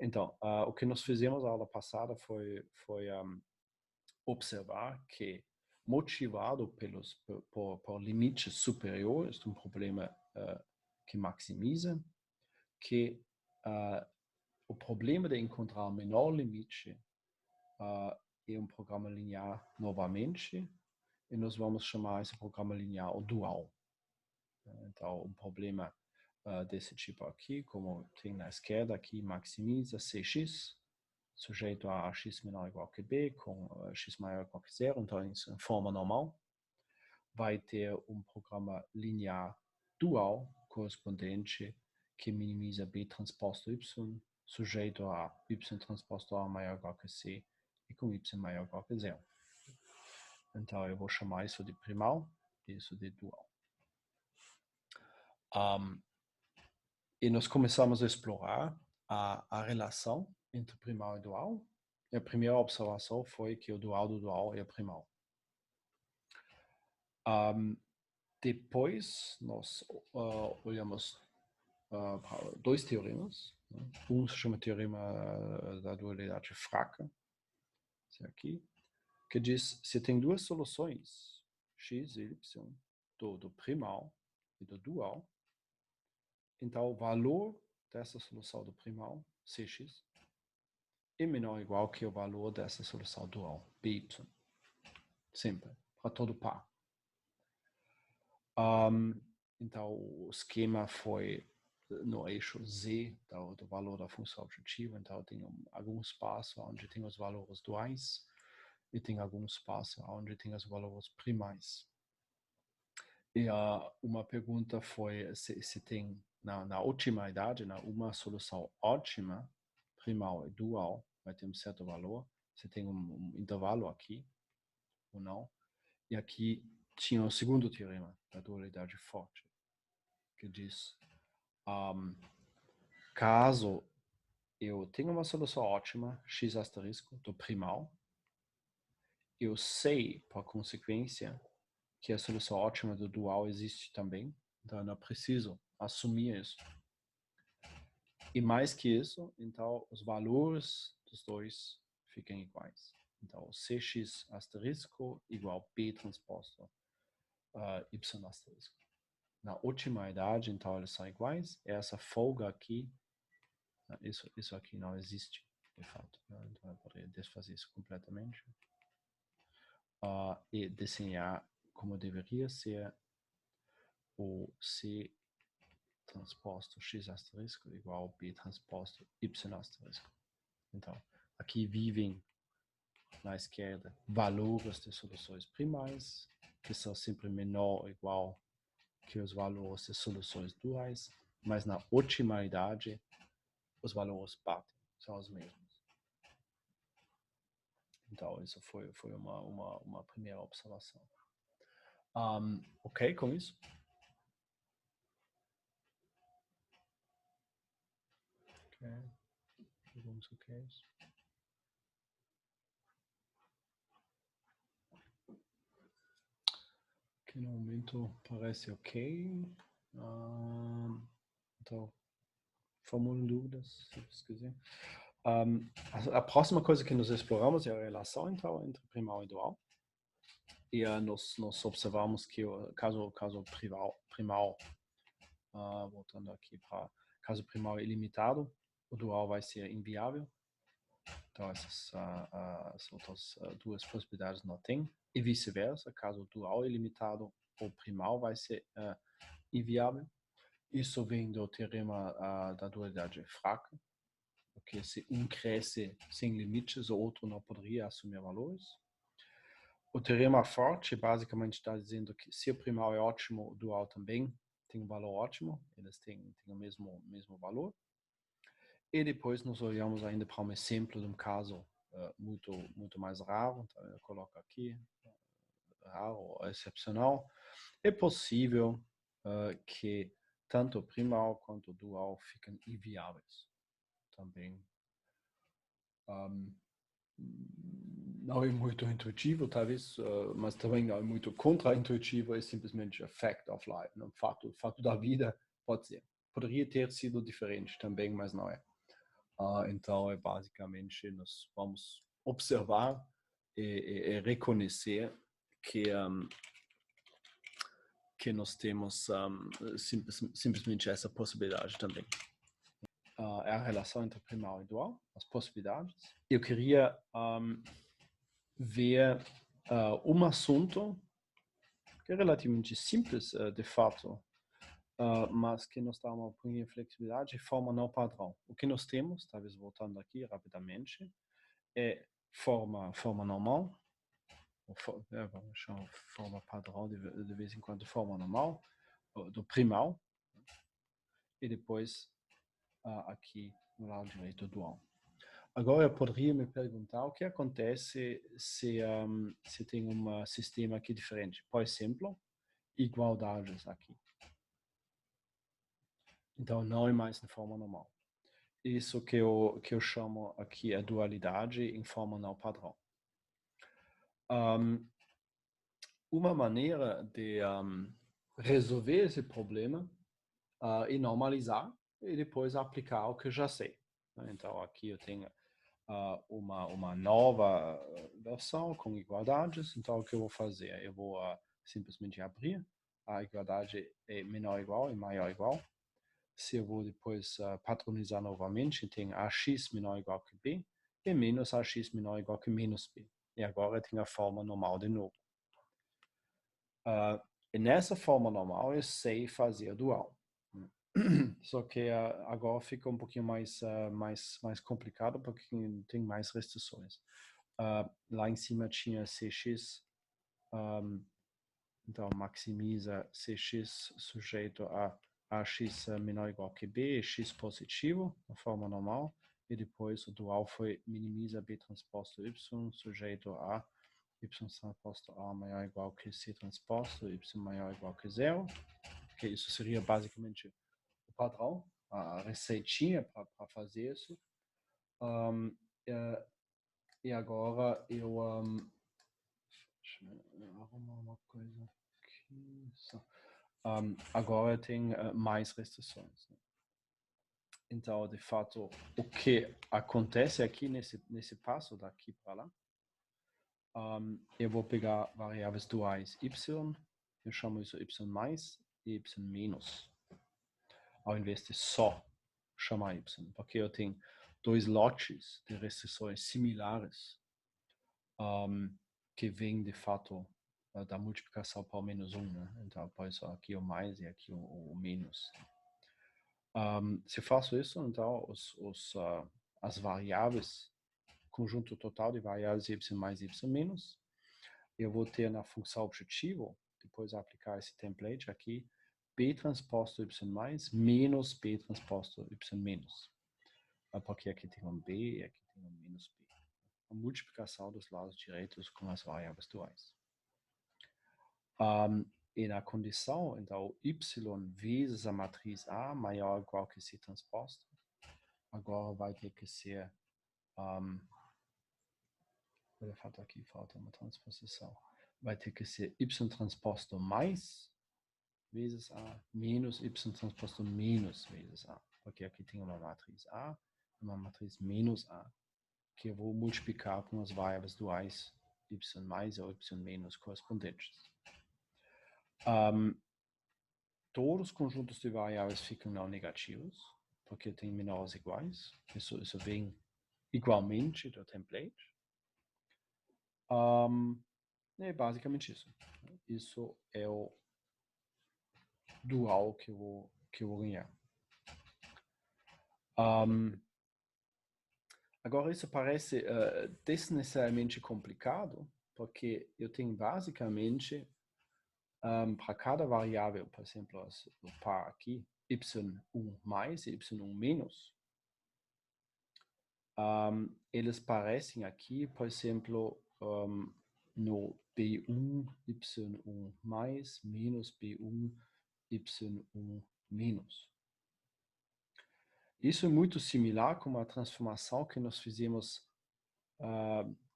Então, o que nós fizemos na aula passada foi observar que, motivado por limites superiores de um problema que maximiza, que o problema de encontrar o menor limite é um programa linear novamente, e nós vamos chamar esse programa linear o dual. Então, um problema desse tipo aqui, como tem na esquerda aqui, maximiza Cx, sujeito a x menor ou igual que b, com x maior ou igual que zero, então em forma normal, vai ter um programa linear dual correspondente que minimiza b transposto y, sujeito a y transposto a maior ou igual que c, e com y maior ou igual que zero. Então eu vou chamar isso de primal e isso de dual. E nós começamos a explorar a relação entre primal e dual. E a primeira observação foi que o dual do dual é primal. Depois nós olhamos para dois teoremas. Um se chama teorema da dualidade fraca, esse aqui, que diz se tem duas soluções, x e y, do primal e do dual, então o valor dessa solução do primal, Cx, é menor ou igual que o valor dessa solução dual, By. Sempre, para todo par. Então o esquema foi no eixo z do valor da função objetiva. Então tem algum espaço onde tem os valores duais e tem algum espaço onde tem os valores primais. E uma pergunta foi se tem na otimidade, uma solução ótima, primal e dual, vai ter um certo valor, se tem um intervalo aqui ou não. E aqui tinha o segundo teorema da dualidade forte, que diz caso eu tenha uma solução ótima, x asterisco, do primal, eu sei, por consequência, que a solução ótima do dual existe também, então eu não preciso assumir isso. E mais que isso, então os valores dos dois ficam iguais. Então Cx asterisco igual B transposto Y asterisco. Na otimidade, então eles são iguais. Essa folga aqui, isso aqui não existe, de fato. Então eu poderia desfazer isso completamente. E desenhar como deveria ser o C transposto x asterisco igual b transposto y asterisco. Então, aqui vivem na esquerda valores de soluções primais, que são sempre menor ou igual que os valores de soluções duais, mas na otimidade os valores batem, são os mesmos. Então, isso foi uma primeira observação. Ok com isso? Ok. Alguns OKs. Que no momento parece ok. Então, formulem dúvidas, se vocês quiserem. A próxima coisa que nós exploramos é a relação então, entre primal e dual. E nós observamos que o caso primal, voltando aqui para caso primal ilimitado, o dual vai ser inviável. Então essas outras duas possibilidades não tem. E vice-versa, caso o dual ilimitado, o primal vai ser inviável. Isso vem do teorema da dualidade fraca, porque se um cresce sem limites, o outro não poderia assumir valores. O teorema forte basicamente está dizendo que se o primal é ótimo, o dual também tem um valor ótimo, eles têm o mesmo valor. E depois nós olhamos ainda para um exemplo de um caso muito mais raro, então eu coloco aqui, raro ou excepcional. É possível que tanto o primal quanto o dual fiquem inviáveis também. Não é muito intuitivo, talvez, mas também não é muito contra-intuitivo, é simplesmente a fact of life. Né? O fato da vida pode ser. Poderia ter sido diferente também, mas não é. Então, basicamente, nós vamos observar e reconhecer que nós temos simplesmente essa possibilidade também. É a relação entre primal e dual, as possibilidades. Eu queria ver assunto que é relativamente simples, de fato, mas que nos dá uma pouquinho de flexibilidade de forma não padrão. O que nós temos, talvez voltando aqui rapidamente, é forma normal, vamos chamar forma padrão de vez em quando, forma normal, do primal, e depois aqui no lado direito dual. Agora eu poderia me perguntar o que acontece se tem um sistema aqui diferente. Por exemplo, igualdades aqui. Então não é mais de forma normal. Isso que eu chamo aqui a dualidade em forma não padrão. Uma maneira de resolver esse problema é normalizar e depois aplicar o que eu já sei. Então aqui eu tenho uma nova versão com igualdades. Então o que eu vou fazer? Eu vou simplesmente abrir. A igualdade é menor ou igual e maior ou igual. Se eu vou depois padronizar novamente, tem ax menor ou igual que b e menos ax menor ou igual que menos b. E agora tem a forma normal de novo. E nessa forma normal eu sei fazer dual. Só que agora fica um pouquinho mais complicado porque tem mais restrições. Lá em cima tinha Cx, então maximiza Cx sujeito a ax menor ou igual que b, x positivo, na forma normal, e depois o dual foi minimiza b transposto y sujeito a y transposto a maior ou igual que c transposto, y maior ou igual que zero, que isso seria basicamente o padrão, a receitinha para fazer isso. E agora eu deixa eu arrumar uma coisa aqui. Agora tem mais restrições. Né? Então, de fato, o que acontece aqui nesse passo daqui para lá, eu vou pegar variáveis duais y, eu chamo isso y mais e y menos, ao invés de só chamar y, porque eu tenho dois lotes de restrições similares que vêm de fato da multiplicação por menos 1, né? Então, por isso aqui o mais e aqui o menos. Se eu faço isso, então as variáveis, conjunto total de variáveis y mais y menos, eu vou ter na função objetivo, depois aplicar esse template aqui, b transposto y mais menos b transposto y menos. Porque aqui tem um b e aqui tem um menos b. A multiplicação dos lados direitos com as variáveis duais. E na condição, então, y vezes a matriz A maior ou igual que C transposto, agora vai ter que ser, falta uma transposição, vai ter que ser y transposto mais vezes A menos y transposto menos vezes A, porque aqui tem uma matriz A, uma matriz menos A, que eu vou multiplicar com as variáveis duais y mais ou y menos correspondentes. Todos os conjuntos de variáveis ficam não negativos, porque tem menores iguais. Isso vem igualmente do template. É basicamente isso. Isso é o dual que eu vou ganhar. Agora, isso parece desnecessariamente complicado, porque eu tenho basicamente para cada variável, por exemplo, o par aqui, y1 mais e y1 menos, eles parecem aqui, por exemplo, no b1, y1 mais, menos b1, y1 menos. Isso é muito similar com a transformação que nós fizemos,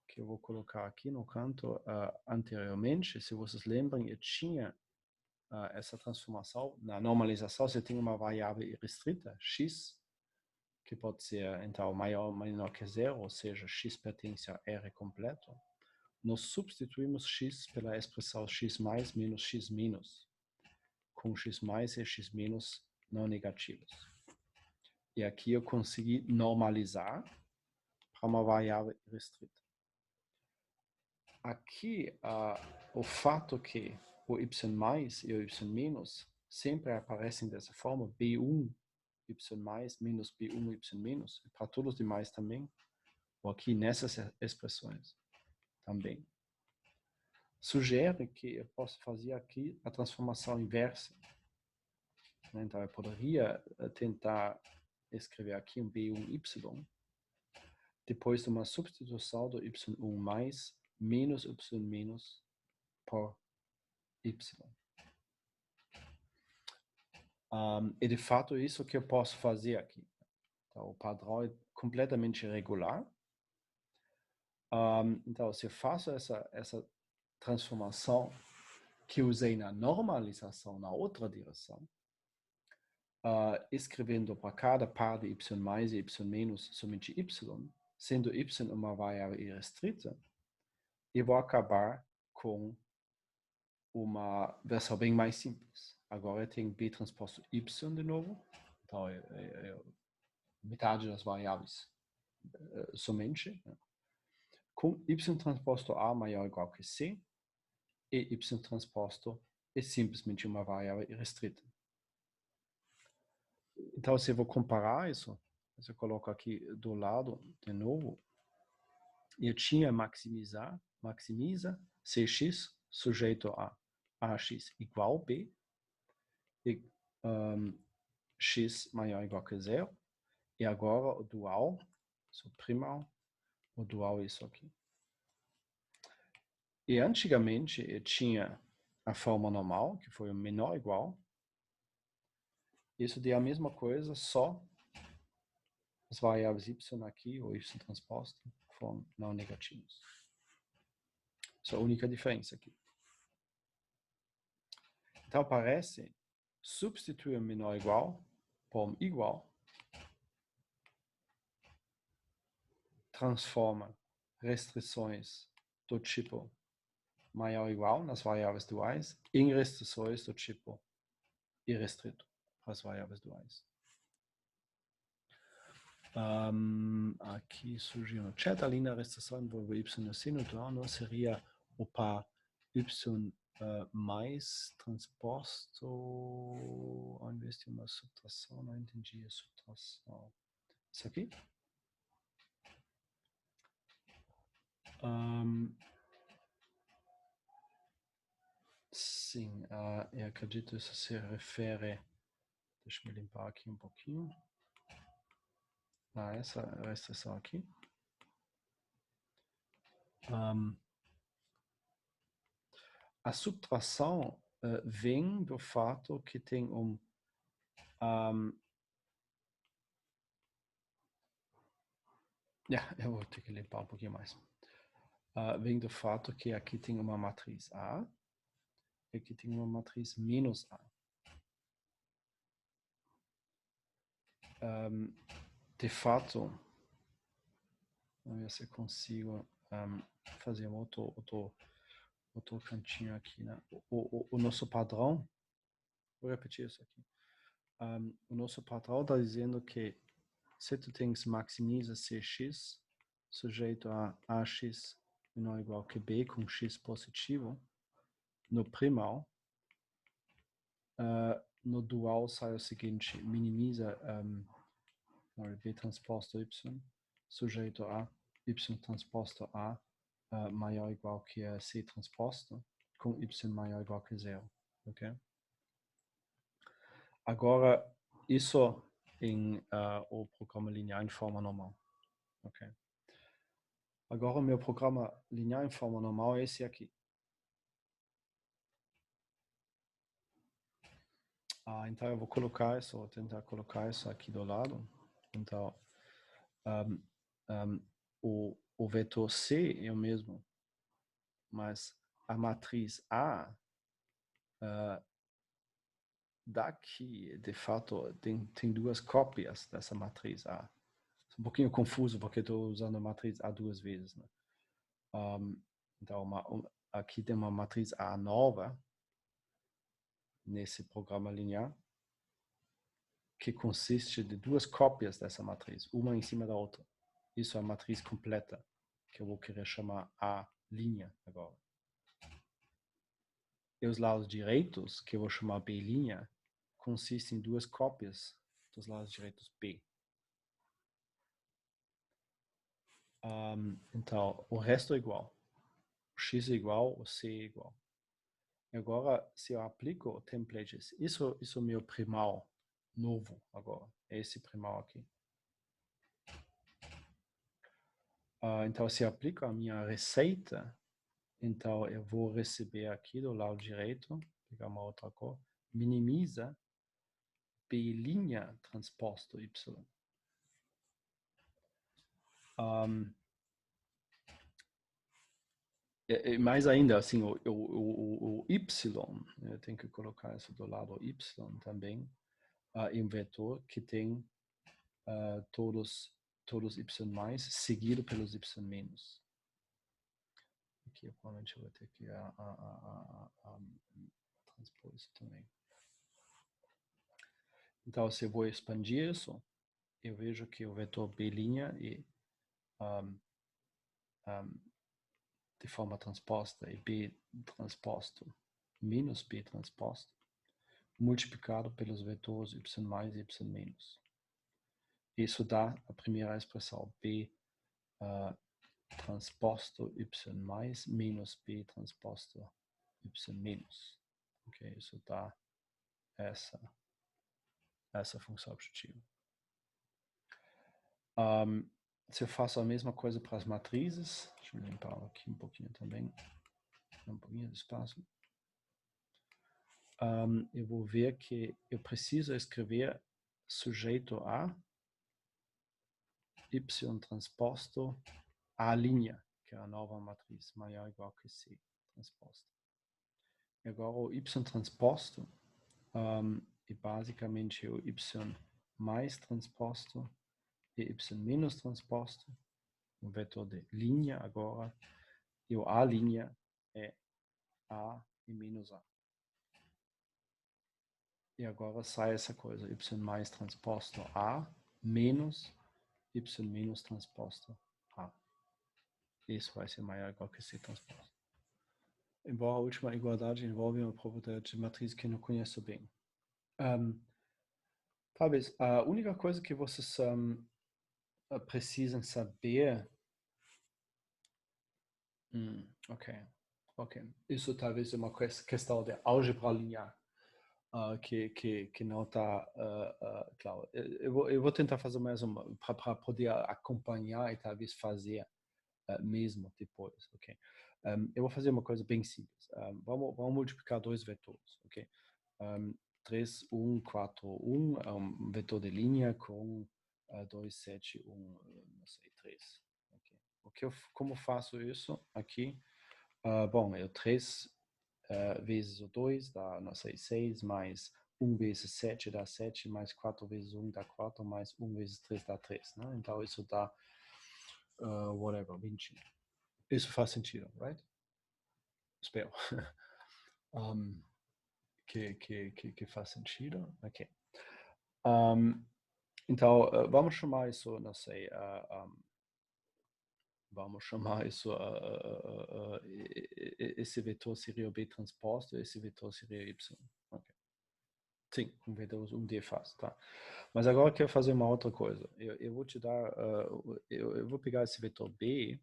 que eu vou colocar aqui no canto anteriormente. Se vocês lembram, eu tinha essa transformação. Na normalização, você tem uma variável irrestrita, x, que pode ser, então, maior ou menor que zero, ou seja, x pertence a R completo, nós substituímos x pela expressão x mais menos x menos, com x mais e x menos não negativos. E aqui eu consegui normalizar para uma variável restrita. Aqui, o fato que o y mais e o y menos sempre aparecem dessa forma, b1 y mais menos b1 y menos, para todos os demais também, ou aqui nessas expressões também, sugere que eu posso fazer aqui a transformação inversa. Então, eu poderia tentar escrever aqui um b1y, depois de uma substituição do y1 mais menos y menos por y. E de fato é isso que eu posso fazer aqui. Então, o padrão é completamente regular. Então, se eu faço essa transformação que eu usei na normalização na outra direção, escrevendo para cada par de y mais e y menos somente y, sendo y uma variável irrestrita, eu vou acabar com uma versão bem mais simples. Agora eu tenho b transposto y de novo, então metade das variáveis somente, né? Com y transposto a maior ou igual que c, e y transposto é simplesmente uma variável irrestrita. Então, se eu vou comparar isso, eu coloco aqui do lado de novo, eu tinha maximiza cx sujeito a ax igual b, e x maior ou igual que zero, e agora o dual, isso primal, o dual é isso aqui. E antigamente eu tinha a forma normal, que foi o menor ou igual. Isso deu a mesma coisa, só as variáveis y aqui, ou y transposto, foram não negativos. Essa é a única diferença aqui. Então parece substituir o menor ou igual por um igual, transforma restrições do tipo maior ou igual nas variáveis duais em restrições do tipo irrestrito para as variáveis duais. Aqui surgiu no chat a linha restrição envolve y no sino dual, não seria o par y mais transposto ao invés de uma subtração, não entendi a subtração. Isso aqui? Sim, eu acredito que isso se refere, deixa eu me limpar aqui um pouquinho, essa restrição aqui. A subtração vem do fato que tem eu vou ter que limpar um pouquinho mais. Vem do fato que aqui tem uma matriz A e aqui tem uma matriz menos A. De fato, vamos ver se eu consigo fazer um outro cantinho aqui, né? O nosso padrão, vou repetir isso aqui. O nosso padrão está dizendo que se tu tens maximiza cx sujeito a ax menor ou igual que b com x positivo, no primal, no dual sai o seguinte, minimiza b transposto y sujeito a y transposto a maior ou igual que c transposto com y maior ou igual que zero, ok? Agora, isso em o programa linear em forma normal, ok? Agora o meu programa linear em forma normal é esse aqui. Então eu vou colocar isso, vou tentar colocar isso aqui do lado. Então, o vetor C é o mesmo, mas a matriz A daqui, de fato, tem duas cópias dessa matriz A. É um pouquinho confuso, porque estou usando a matriz A duas vezes, né? Então, aqui tem uma matriz A nova, nesse programa linear, que consiste de duas cópias dessa matriz, uma em cima da outra. Isso é a matriz completa, que eu vou querer chamar A' agora. E os lados direitos, que eu vou chamar B', consistem em duas cópias dos lados direitos B. Então, o resto é igual. O x é igual, o c é igual. E agora, se eu aplico o template, isso é o meu primal novo agora. É esse primal aqui. Então, se eu aplico a minha receita, então eu vou receber aqui do lado direito, pegar uma outra cor, minimiza B' transposto y. Mais ainda, assim, o y, eu tenho que colocar isso do lado y também, em vetor que tem todos y mais seguido pelos y menos. Aqui provavelmente eu vou ter que transpor isso também. Então, se eu vou expandir isso, eu vejo que o vetor B' e de forma transposta e B transposto menos B transposto multiplicado pelos vetores y mais e y menos. Isso dá a primeira expressão B transposto y mais menos B transposto y menos. Ok, isso dá essa função objetiva. Se eu faço a mesma coisa para as matrizes, deixa eu limpar aqui um pouquinho também, um pouquinho de espaço. Eu vou ver que eu preciso escrever sujeito a y transposto A', que é a nova matriz, maior ou igual que C transposto. E agora o y transposto é basicamente o y mais transposto e y menos transposto, um vetor de linha agora, e o A' é A e menos A. E agora sai essa coisa, y mais transposto A menos y menos transposto A. Isso vai ser maior ou igual que C transposto. Embora a última igualdade envolve uma propriedade de matriz que eu não conheço bem. Talvez a única coisa que vocês precisam saber... ok. Isso talvez é uma questão de álgebra linear. Que não está claro. Eu vou tentar fazer mais uma para poder acompanhar e talvez fazer mesmo depois, ok? Eu vou fazer uma coisa bem simples. Vamos multiplicar dois vetores, ok? 3, 1, 4, 1 é um vetor de linha com 2, 7, 1, não sei, 3. Okay. Como faço isso aqui? Bom, eu 3 vezes o 2 dá, não sei, 6, mais 1 vezes 7 dá 7, mais 4 vezes 1 dá 4, mais 1 vezes 3 dá 3, né? Então isso dá, whatever, 20. Isso faz sentido, right? Espero. Que faz sentido? Ok. Então, vamos chamar isso, não sei, vamos chamar isso, esse vetor seria o B transposto, esse vetor seria Y. Okay. Sim, um vetor, um D faz, tá? Mas agora eu quero fazer uma outra coisa. Eu vou te dar, eu vou pegar esse vetor B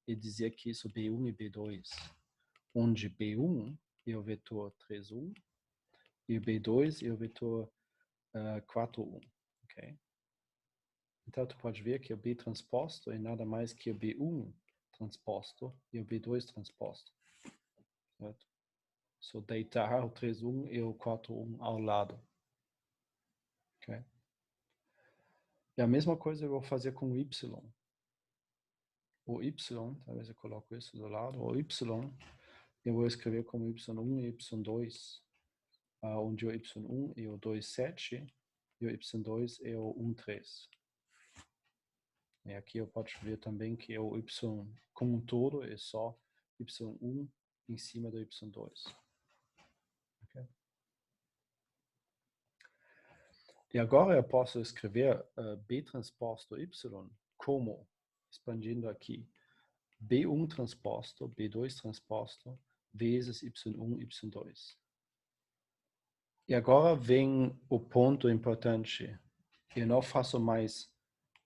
e dizer que isso é B1 e B2, onde B1 é o vetor 3, 1 e B2 é o vetor 4, 1, ok? Então, tu pode ver que o B transposto é nada mais que o B1 transposto e o B2 transposto. Certo? So, deitar o 3,1 e o 4,1 ao lado. Okay? E a mesma coisa eu vou fazer com o Y. O Y, talvez eu coloque isso do lado, o Y eu vou escrever como Y1 e Y2. onde o y1 é o 2,7 e o y2 é o 1,3. E aqui eu posso ver também que o y como um todo é só y1 em cima do y2. Okay? E agora eu posso escrever B transposto y como, expandindo aqui, B1 transposto, B2 transposto, vezes y1, y2. E agora vem o ponto importante. Eu não faço mais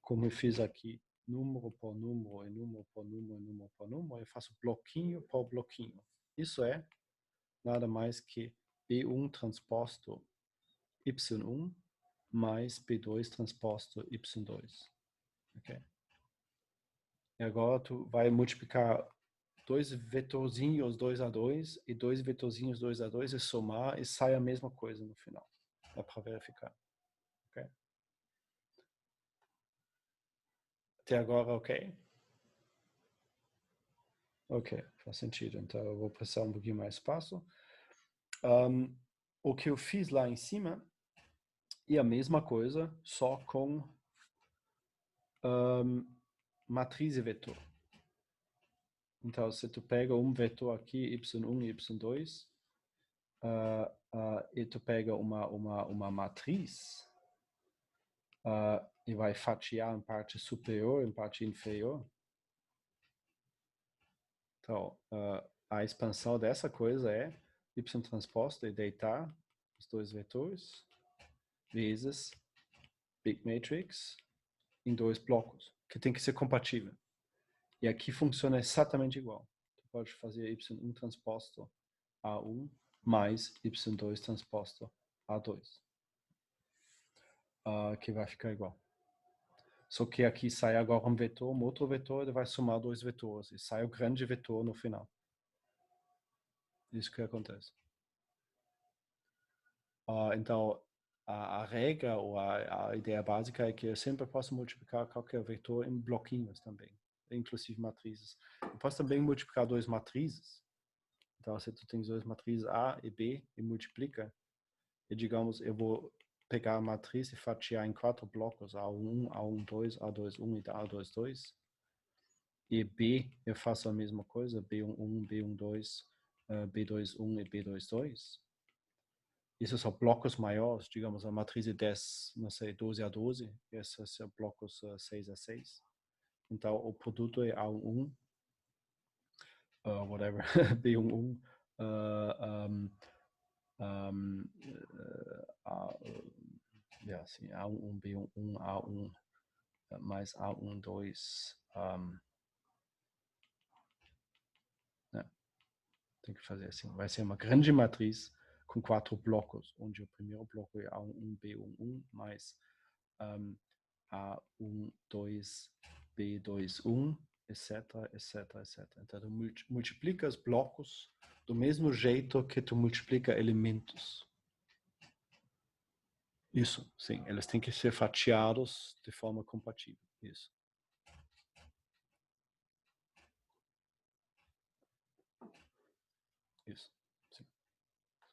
como eu fiz aqui, número por número, e número por número, e número por número. Eu faço bloquinho por bloquinho. Isso é nada mais que B1 transposto y1 mais B2 transposto y2. Okay? E agora tu vai multiplicar dois vetorzinhos 2 a 2 e dois vetorzinhos 2 a 2 e somar e sai a mesma coisa no final. Dá para verificar. Okay? Até agora, ok? Ok, faz sentido. Então eu vou precisar um pouquinho mais espaço. O que eu fiz lá em cima é a mesma coisa, só com matriz e vetor. Então, se tu pega um vetor aqui, y1 e y2, e tu pega uma matriz, e vai fatiar em parte superior, em parte inferior. Então, a expansão dessa coisa é y transposto e deitar os dois vetores vezes Big Matrix em dois blocos, que tem que ser compatível. E aqui funciona exatamente igual. Tu pode fazer y1 transposto A1 mais y2 transposto A2. Que vai ficar igual. Só que aqui sai agora um vetor, um outro vetor, ele vai somar dois vetores. E sai o grande vetor no final. Isso que acontece. Então, a regra ou a ideia básica é que eu sempre posso multiplicar qualquer vetor em bloquinhos também, inclusive matrizes. Eu posso também multiplicar duas matrizes. Então, se tu tens duas matrizes A e B e multiplica, e digamos, eu vou pegar a matriz e fatiar em 4 blocos, A1, A12, A21 e A22. E B, eu faço a mesma coisa, B11, B12, B21 e B22. Isso são blocos maiores, digamos, a matriz de 10, não sei, 12 a 12, esses são blocos 6 a 6. Então, o produto é A11, whatever, B11, assim, A11, B11, A1, mais A12, né? Tem que fazer assim. Vai ser uma grande matriz com 4 blocos, onde o primeiro bloco é A11, B11, mais A12, B21, etc, etc, etc. Então, tu multiplica os blocos do mesmo jeito que tu multiplica elementos. Isso, sim. Eles têm que ser fatiados de forma compatível. Isso. Isso, sim.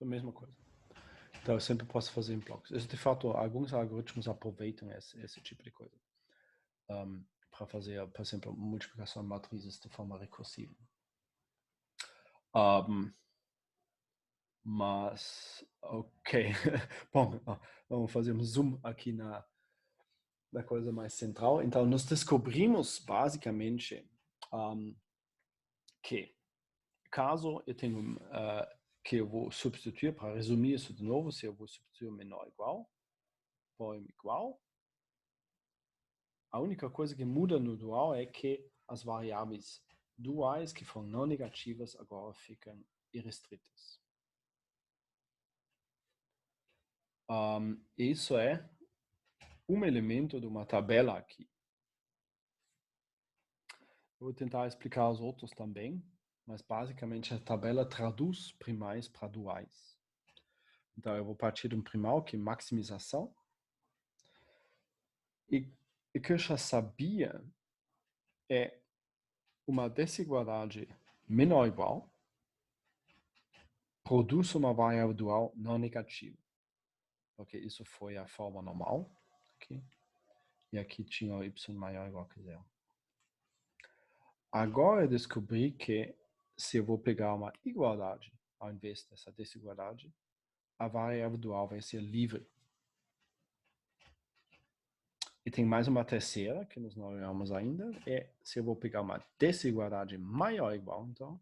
É a mesma coisa. Então, eu sempre posso fazer em blocos. Isso, de fato, alguns algoritmos aproveitam esse tipo de coisa. Para fazer, por exemplo, multiplicação de matrizes de forma recursiva. Mas, ok. Bom, vamos fazer um zoom aqui na coisa mais central. Então, nós descobrimos, basicamente, que caso eu tenho que eu vou substituir, para resumir isso de novo, se eu vou substituir menor ou igual, por igual, a única coisa que muda no dual é que as variáveis duais que foram não negativas agora ficam irrestritas. Isso é um elemento de uma tabela aqui. Eu vou tentar explicar os outros também, mas basicamente a tabela traduz primais para duais. Então eu vou partir de um primal que é maximização. E o que eu já sabia é uma desigualdade menor ou igual produz uma variável dual não negativa. Ok, isso foi a forma normal. Okay? E aqui tinha o y maior ou igual que zero. Agora eu descobri que se eu vou pegar uma igualdade ao invés dessa desigualdade, a variável dual vai ser livre. E tem mais uma terceira, que nós não olhamos ainda, é se eu vou pegar uma desigualdade maior ou igual, então,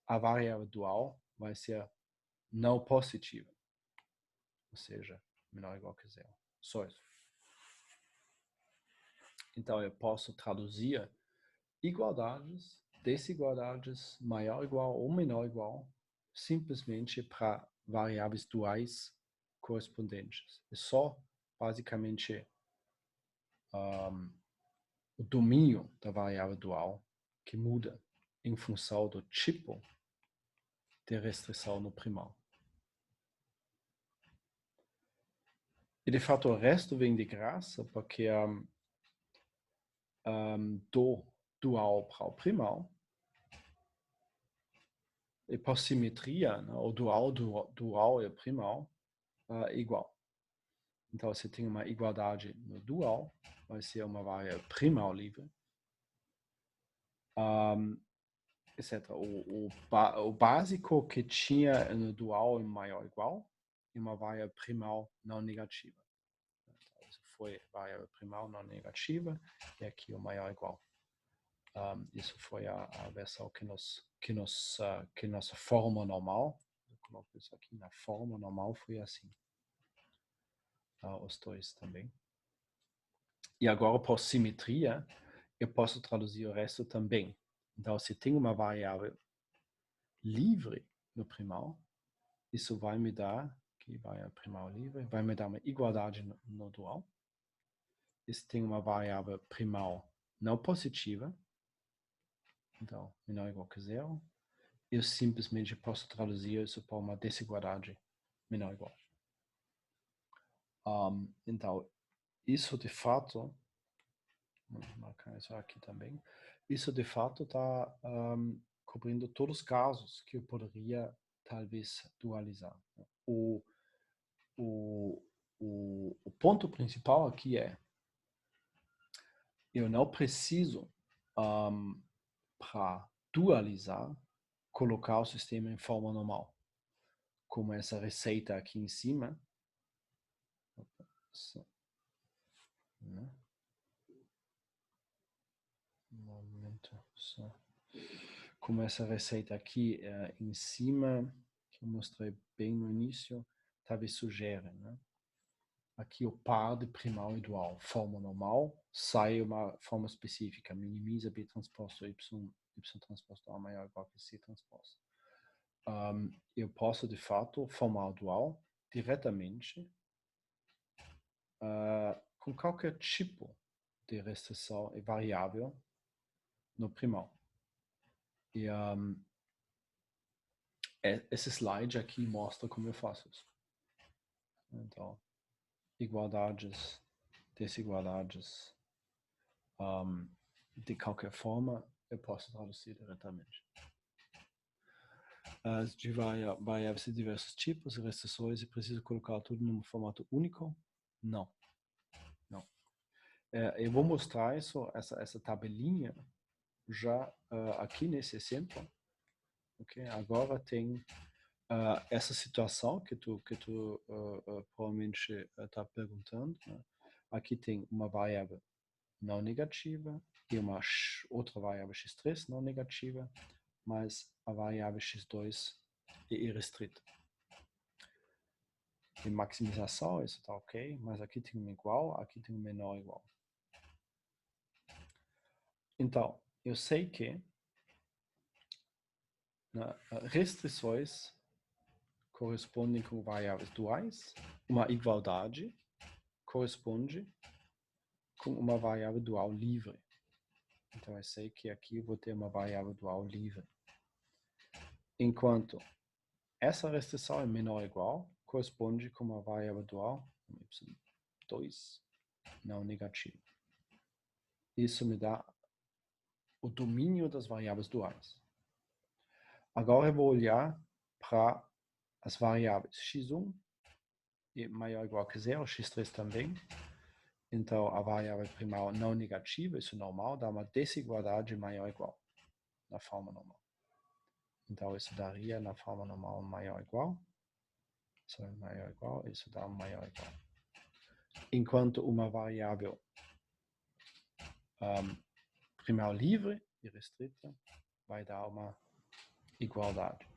a variável dual vai ser não positiva. Ou seja, menor ou igual que zero. Só isso. Então, eu posso traduzir igualdades, desigualdades, maior ou igual ou menor ou igual, simplesmente para variáveis duais correspondentes. É só, basicamente, o domínio da variável dual que muda em função do tipo de restrição no primal. E, de fato, o resto vem de graça, porque do dual para o primal, e por simetria, né, o dual e o primal igual. Então, você tem uma igualdade no dual, vai ser uma variável primal livre, etc. O básico que tinha no dual é maior ou igual, e uma variável primal não negativa. Então, isso foi variável primal não negativa, e aqui o maior ou igual. Isso foi a versão que nossa forma normal, eu coloco isso aqui, na forma normal foi assim. Os dois também. E agora, por simetria, eu posso traduzir o resto também. Então, se tem uma variável livre no primal, isso vai me dar, que vai a primal livre, vai me dar uma igualdade no dual. E se tem uma variável primal não positiva, então menor ou igual que zero, eu simplesmente posso traduzir isso por uma desigualdade menor ou igual. Então, isso de fato, vou marcar isso aqui também, isso de fato está cobrindo todos os casos que eu poderia talvez dualizar. O ponto principal aqui é, eu não preciso, para dualizar, colocar o sistema em forma normal. Como essa receita aqui em cima. Um momento só. Como essa receita aqui em cima, que eu mostrei bem no início, talvez sugere, né? Aqui o par de primal e dual, forma normal, sai uma forma específica, minimiza B transposto Y transposto A maior ou igual que C transposto. Eu posso, de fato, formar o dual diretamente com qualquer tipo de restrição e variável no primal. E esse slide aqui mostra como eu faço isso. Então, igualdades, desigualdades, de qualquer forma, eu posso traduzir diretamente. De variáveis de diversos tipos, restrições, e preciso colocar tudo num formato único? Não. Não. Eu vou mostrar essa tabelinha já aqui nesse exemplo. Okay? Agora tem essa situação que tu provavelmente está perguntando. Né? Aqui tem uma variável não negativa e uma outra variável x3 não negativa, mas a variável x2 é irrestrita. Em maximização isso está ok, mas aqui tem um igual, aqui tem um menor igual. Então, eu sei que restrições correspondem com variáveis duais, uma igualdade corresponde com uma variável dual livre. Então, eu sei que aqui eu vou ter uma variável dual livre. Enquanto essa restrição é menor ou igual, corresponde com uma variável dual, y2, não negativa. Isso me dá o domínio das variáveis duais. Agora eu vou olhar para as variáveis x1 é maior ou igual que zero, x3 também. Então, a variável primal não negativa, isso é normal, dá uma desigualdade maior ou igual na forma normal. Então, isso daria na forma normal maior ou igual. Isso é maior ou igual, isso dá maior ou igual. Enquanto uma variável primal livre e restrita vai dar uma igualdade.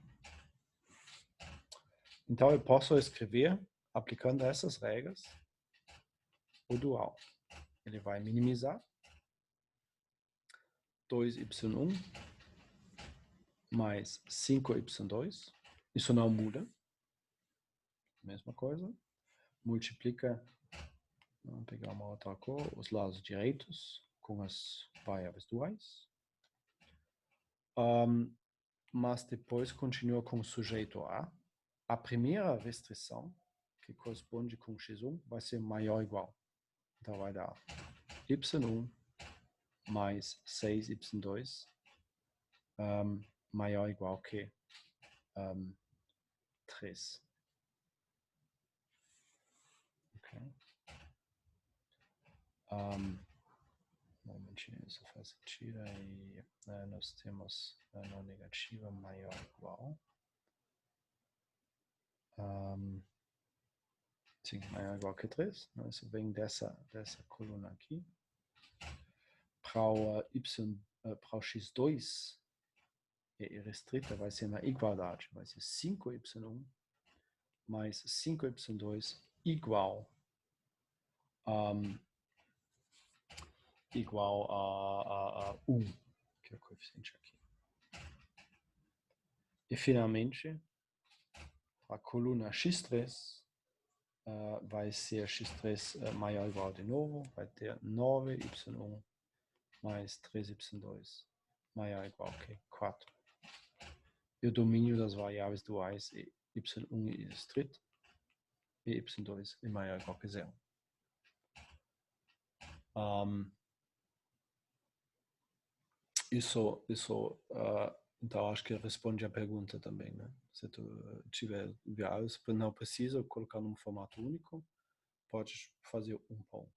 Então, eu posso escrever, aplicando essas regras, o dual. Ele vai minimizar 2y1 mais 5y2. Isso não muda. Mesma coisa. Multiplica, vamos pegar uma outra cor, os lados direitos com as variáveis duais. Mas depois continua com o sujeito A. A primeira restrição, que corresponde com x1, vai ser maior ou igual. Então vai dar y1 mais 6y2 maior ou igual que 3. Okay. Momentinho, isso faz sentido. Aí nós temos a não negativa maior ou igual. Sim, maior ou igual que 3. Isso vem dessa coluna aqui. Para o x2 é restrita, vai ser uma igualdade. Vai ser 5y1 mais 5y2 igual a 1, que é o coeficiente aqui. E finalmente, a coluna x3 vai ser x3 maior ou igual de novo, vai ter 9y1 mais 3y2 maior ou igual que 4. E o domínio das variáveis duais é y1 é restrito e y2 é maior ou igual que 0. Então acho que responde a pergunta também, né? Se tu tiver viável, não precisa colocar num formato único, pode fazer um por um.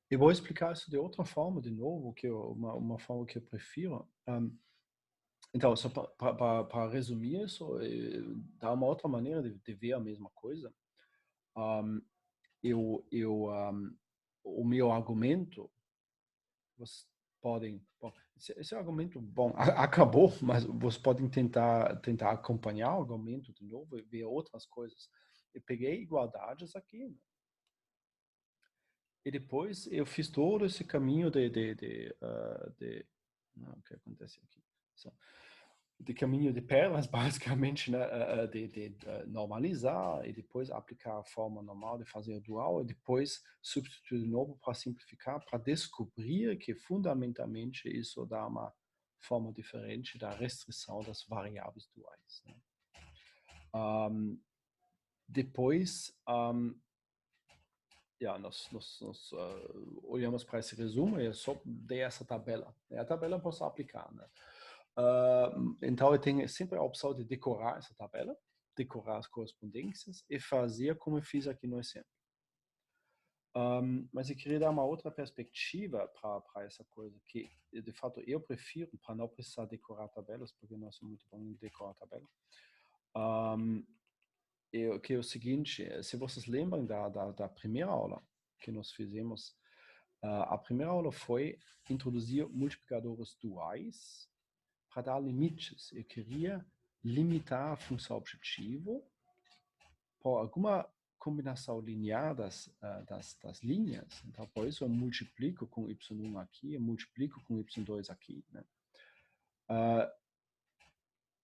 Eu vou explicar isso de outra forma, de novo, que uma forma que eu prefiro. Então, só para resumir isso, dá uma outra maneira de ver a mesma coisa. O meu argumento, vocês podem... Bom, esse argumento, bom, acabou, mas vocês podem tentar acompanhar o argumento de novo e ver outras coisas. Eu peguei igualdades aqui, né? E depois eu fiz todo esse caminho o que acontece aqui? De caminho de perlas, basicamente, né? de normalizar e depois aplicar a forma normal de fazer o dual e depois substituir de novo para simplificar, para descobrir que fundamentalmente isso dá uma forma diferente da restrição das variáveis duais, né? Depois nós olhamos para esse resumo e eu só dei essa tabela. A tabela eu posso aplicar, né? Então eu tenho sempre a opção de decorar essa tabela, decorar as correspondências e fazer como eu fiz aqui no exemplo. Mas eu queria dar uma outra perspectiva para essa coisa, que de fato eu prefiro, para não precisar decorar tabelas, porque não sou muito bom em decorar tabela. Que é o seguinte, se vocês lembram da primeira aula que nós fizemos, a primeira aula foi introduzir multiplicadores duais para dar limites. Eu queria limitar a função objetivo por alguma combinação linear das linhas. Então, por isso eu multiplico com y1 aqui, eu multiplico com y2 aqui, né?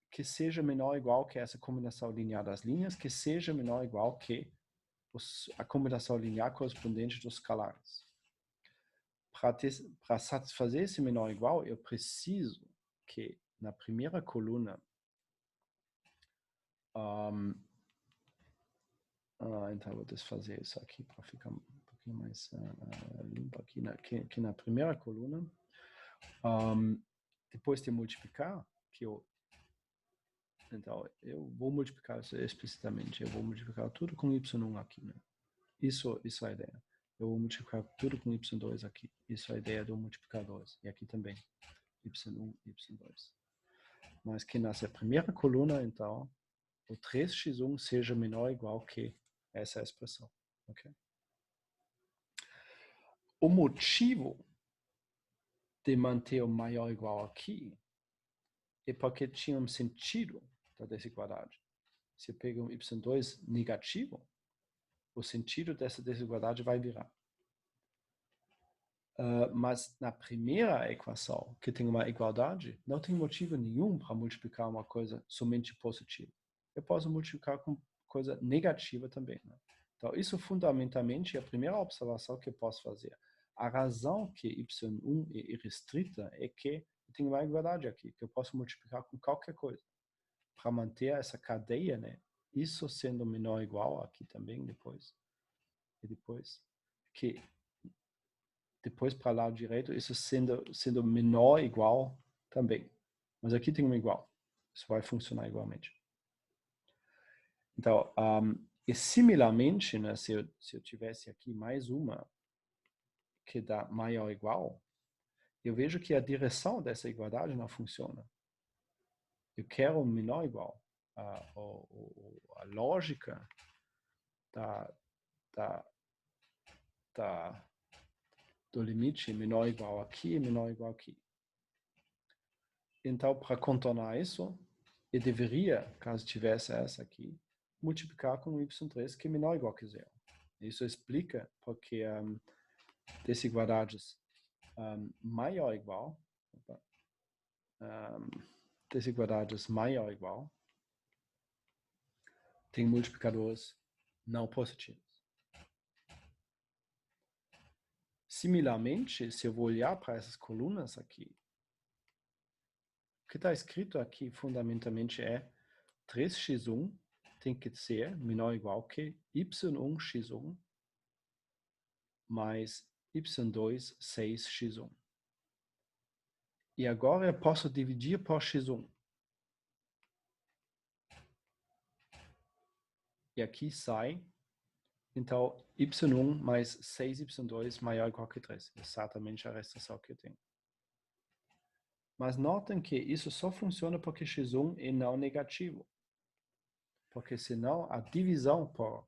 Que seja menor ou igual que essa combinação linear das linhas, que seja menor ou igual que a combinação linear correspondente dos escalares. Para satisfazer esse menor ou igual, eu preciso que na primeira coluna então vou desfazer isso aqui para ficar um pouquinho mais limpo aqui, que na primeira coluna, depois de multiplicar, Então, eu vou multiplicar isso explicitamente. Eu vou multiplicar tudo com y1 aqui, né? Isso é a ideia. Eu vou multiplicar tudo com y2 aqui. Isso é a ideia do multiplicadores. E aqui também. y1, y2. Mas que nessa primeira coluna, então, o 3x1 seja menor ou igual que essa expressão. Okay? O motivo de manter o maior ou igual aqui é porque tinha um sentido da desigualdade. Se eu pego um y2 negativo, o sentido dessa desigualdade vai virar. Mas na primeira equação, que tem uma igualdade, não tem motivo nenhum para multiplicar uma coisa somente positiva. Eu posso multiplicar com coisa negativa também. Né? Então, isso fundamentalmente é a primeira observação que eu posso fazer. A razão que y1 é irrestrita é que eu tenho uma igualdade aqui, que eu posso multiplicar com qualquer coisa. Para manter essa cadeia, né? Isso sendo menor ou igual aqui também depois. E depois para o lado direito, isso sendo menor ou igual também. Mas aqui tem um igual. Isso vai funcionar igualmente. Então, e similarmente, né, se eu tivesse aqui mais uma que dá maior ou igual, eu vejo que a direção dessa igualdade não funciona. Eu quero um menor ou igual. A lógica do limite menor ou igual aqui e menor ou igual aqui. Então, para contornar isso, eu deveria, caso tivesse essa aqui, multiplicar com y3 que é menor ou igual que zero. Isso explica porque desigualdades maior ou igual, desigualdades maior ou igual, tem multiplicadores não positivos. Similarmente, se eu vou olhar para essas colunas aqui, o que está escrito aqui fundamentalmente é 3x1 tem que ser menor ou igual que y1x1 mais y2 6x1. E agora eu posso dividir por x1. E aqui sai, então, y1 mais 6y2 maior ou igual que 3. Exatamente a restrição que eu tenho. Mas notem que isso só funciona porque x1 é não negativo. Porque senão a divisão por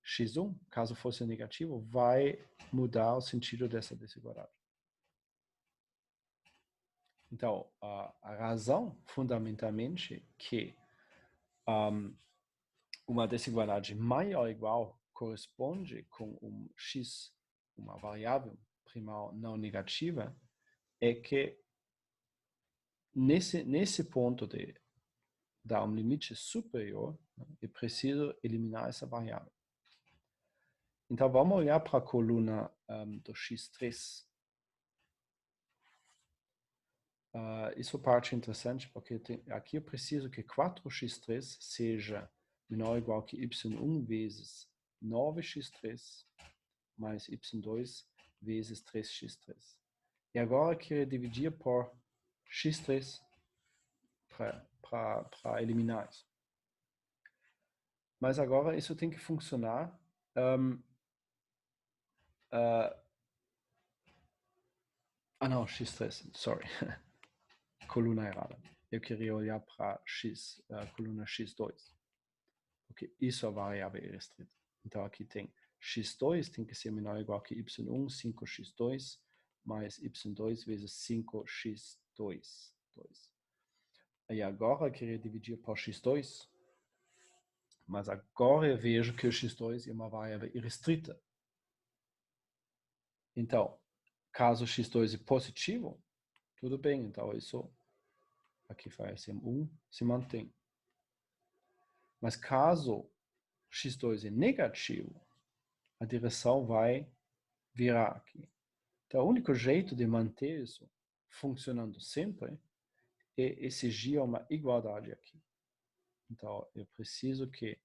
x1, caso fosse negativo, vai mudar o sentido dessa desigualdade. Então, a razão, fundamentalmente, que uma desigualdade maior ou igual corresponde com um x, uma variável primal não negativa, é que nesse ponto de dar um limite superior, né, é preciso eliminar essa variável. Então, vamos olhar para a coluna do x3. Isso é parte interessante, porque aqui eu preciso que 4x3 seja menor ou igual que y1 vezes 9x3 mais y2 vezes 3x3. E agora eu quero dividir por x3 para eliminar isso. Mas agora isso tem que funcionar não, x3, sorry. Coluna errada. Eu queria olhar para coluna x2. Porque isso é a variável irrestrita. Então aqui tem x2 tem que ser menor ou igual que y1, 5x2, mais y2 vezes 5x2. E agora eu queria dividir por x2, mas agora eu vejo que o x2 é uma variável irrestrita. Então, caso x2 é positivo, tudo bem, então isso aqui vai ser 1, se mantém. Mas caso x2 é negativo, a direção vai virar aqui. Então, o único jeito de manter isso funcionando sempre é exigir uma igualdade aqui. Então, eu preciso que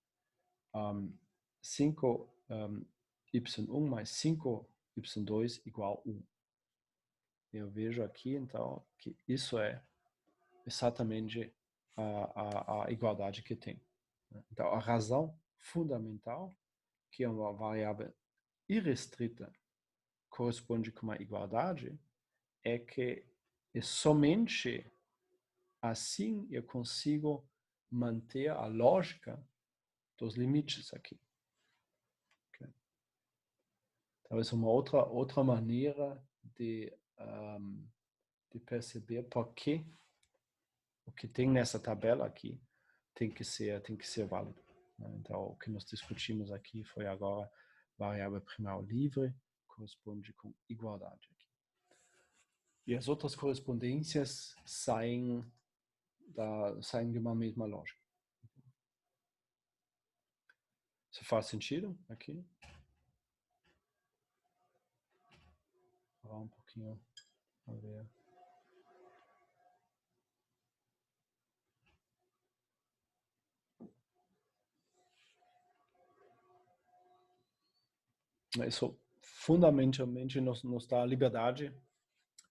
5y1 mais 5y2 igual 1. Eu vejo aqui, então, que isso é exatamente a igualdade que tem. Então, a razão fundamental que uma variável irrestrita corresponde com uma igualdade é que é somente assim eu consigo manter a lógica dos limites aqui. Okay? Talvez uma outra maneira de perceber por que o que tem nessa tabela aqui tem que ser válido. Né? Então, o que nós discutimos aqui foi agora variável primal livre corresponde com igualdade aqui. E as outras correspondências saem de uma mesma lógica. Isso faz sentido aqui? Vou falar um pouquinho, vamos ver. Isso fundamentalmente nos dá a liberdade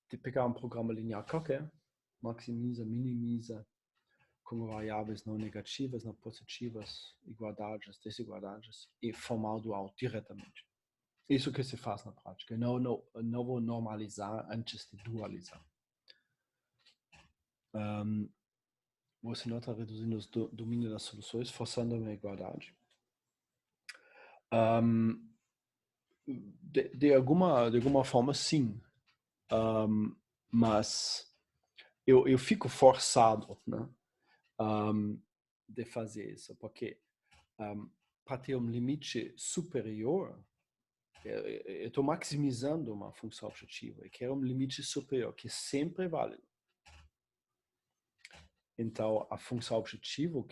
de pegar um programa linear qualquer, maximiza, minimiza com variáveis não negativas, não positivas, igualdades, desigualdades, e formar o dual diretamente. Isso que se faz na prática. Não vou normalizar antes de dualizar. Você não está reduzindo os domínios das soluções, forçando uma igualdade. De alguma forma, sim. Mas eu fico forçado, né, de fazer isso, porque para ter um limite superior, eu estou maximizando uma função objetiva e quero um limite superior, que sempre é válido. Então, a função objetiva, a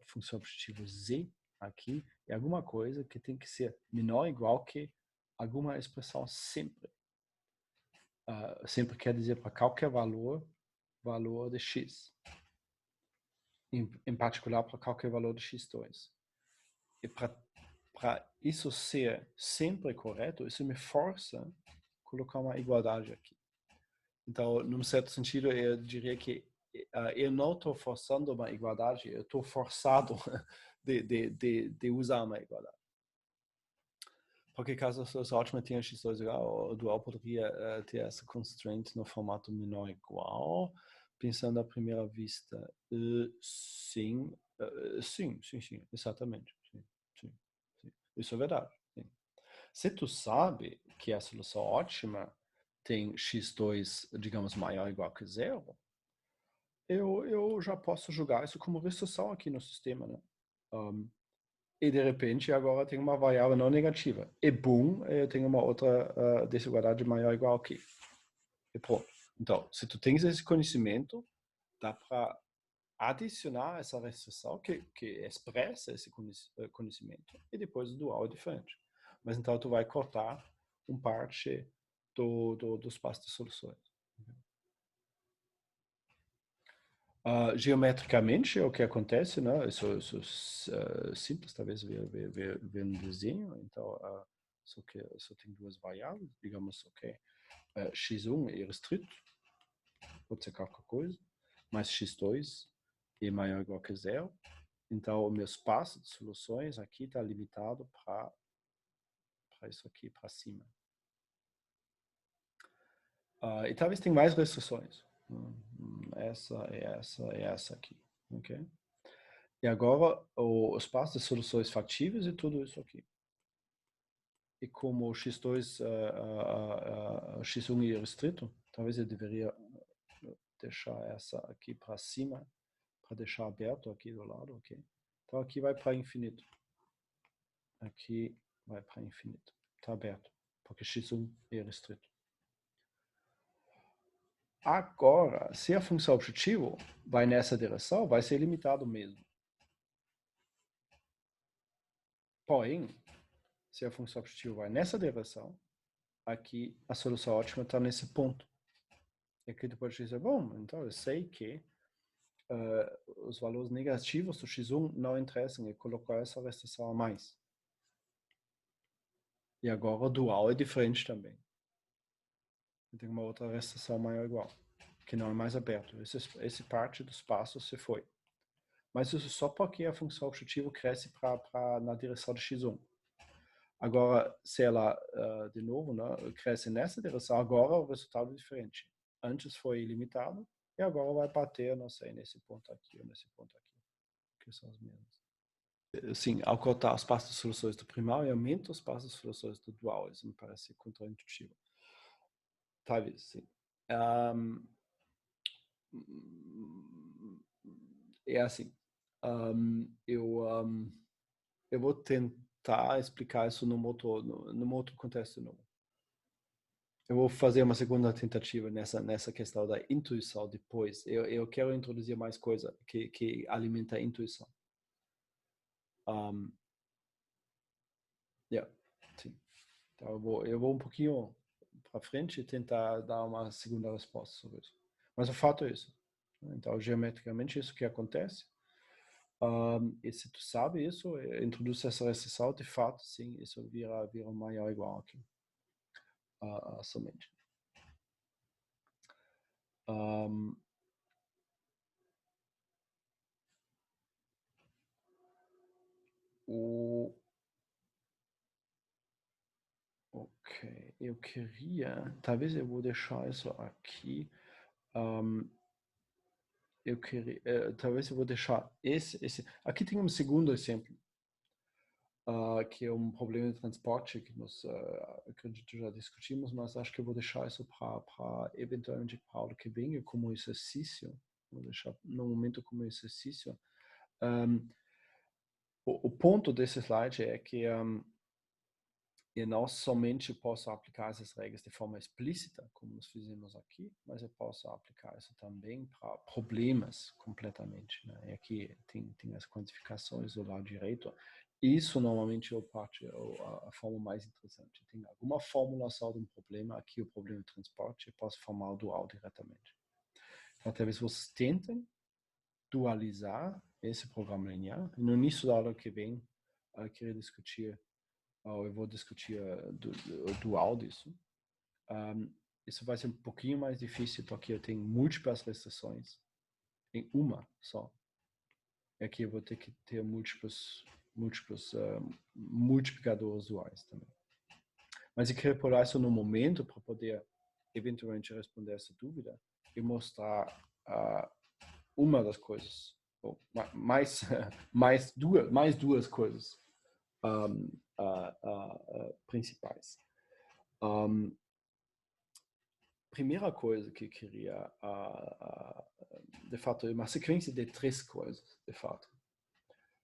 função objetiva z aqui, é alguma coisa que tem que ser menor ou igual que alguma expressão sempre. Sempre quer dizer para qualquer valor de x. Em particular para qualquer valor de x2. E para isso ser sempre correto, isso me força a colocar uma igualdade aqui. Então, num certo sentido, eu diria que eu não estou forçando uma igualdade, eu estou forçado de usar uma igualdade. Porque caso a solução ótima tenha x2 igual, o dual poderia ter essa constraint no formato menor igual, pensando à primeira vista, sim, exatamente. Sim. Isso é verdade. Sim. Se tu sabe que a solução ótima tem x2, digamos, maior ou igual que zero, eu já posso julgar isso como restrição aqui no sistema, né? E de repente agora tem uma variável não negativa. E boom, eu tenho uma outra desigualdade maior ou igual aqui. E pronto. Então, se tu tens esse conhecimento, dá para adicionar essa restrição que expressa esse conhecimento e depois o dual é diferente. Mas então tu vai cortar parte do espaço de soluções. Geometricamente, o que acontece, né? Isso simples, talvez ver no desenho. Então, só tem duas variáveis, digamos, ok. x1 é restrito, pode ser qualquer coisa, mas x2 é maior ou igual que zero. Então, o meu espaço de soluções aqui está limitado para isso aqui, para cima. E talvez tenha mais restrições. Essa aqui. Okay? E agora, o espaço de soluções factíveis é tudo isso aqui. E como x2, x1 é restrito, talvez eu deveria deixar essa aqui para cima, para deixar aberto aqui do lado, ok? Então aqui vai para infinito. Aqui vai para infinito. Está aberto, porque x1 é restrito. Agora, se a função objetivo vai nessa direção, vai ser limitado mesmo. Porém, se a função objetiva vai nessa direção, aqui a solução ótima está nesse ponto. E aqui tu pode dizer, bom, então eu sei que os valores negativos do x1 não interessam e colocar essa restrição a mais. E agora o dual é diferente também. Eu tenho uma outra restrição maior ou igual. que não é mais aberto. Essa parte do espaço se foi. Mas isso só porque a função objetiva cresce na direção de x1. Agora, se ela, de novo, né, cresce nessa direção, agora o resultado é diferente. Antes foi ilimitado e agora vai bater, não sei, nesse ponto aqui ou nesse ponto aqui, que são os mesmos. Sim, ao cortar os passos das soluções do primal e aumenta os passos das soluções do dual, isso me parece contraintuitivo. Talvez, sim. É assim, eu vou tentar explicar isso num outro contexto novo. Eu vou fazer uma segunda tentativa nessa questão da intuição depois. Eu quero introduzir mais coisa que alimenta a intuição. Yeah, sim. Então eu vou um pouquinho para frente e tentar dar uma segunda resposta sobre isso. Mas o fato é isso. Então, geometricamente, isso que acontece. E se tu sabe isso, introduz essa restrição, de fato, sim, isso vira maior igual aqui. Somente. Ok, eu queria, talvez eu vou deixar isso aqui. Eu queria, talvez eu vou deixar esse. Aqui tem um segundo exemplo, que é um problema de transporte que nós, acredito, já discutimos, mas acho que eu vou deixar isso para eventualmente para aula que vem como exercício. Vou deixar no momento como exercício. O ponto desse slide é que eu não somente posso aplicar essas regras de forma explícita, como nós fizemos aqui, mas eu posso aplicar isso também para problemas completamente. Né? E aqui tem as quantificações do lado direito. Isso normalmente é a forma mais interessante. Tem alguma formulação de um problema, aqui o problema de transporte, eu posso formar o dual diretamente. Então, talvez vocês tentem dualizar esse programa linear. No início da aula que vem, eu queria discutir eu vou discutir o dual disso. Isso vai ser um pouquinho mais difícil porque eu tenho múltiplas restrições em uma só. Aqui eu vou ter que ter múltiplos multiplicadores duais também. Mas eu queria pular isso no momento para poder eventualmente responder essa dúvida e mostrar uma das coisas, ou mais duas coisas principais. Primeira coisa que eu queria, de fato, é uma sequência de 3 coisas, de fato,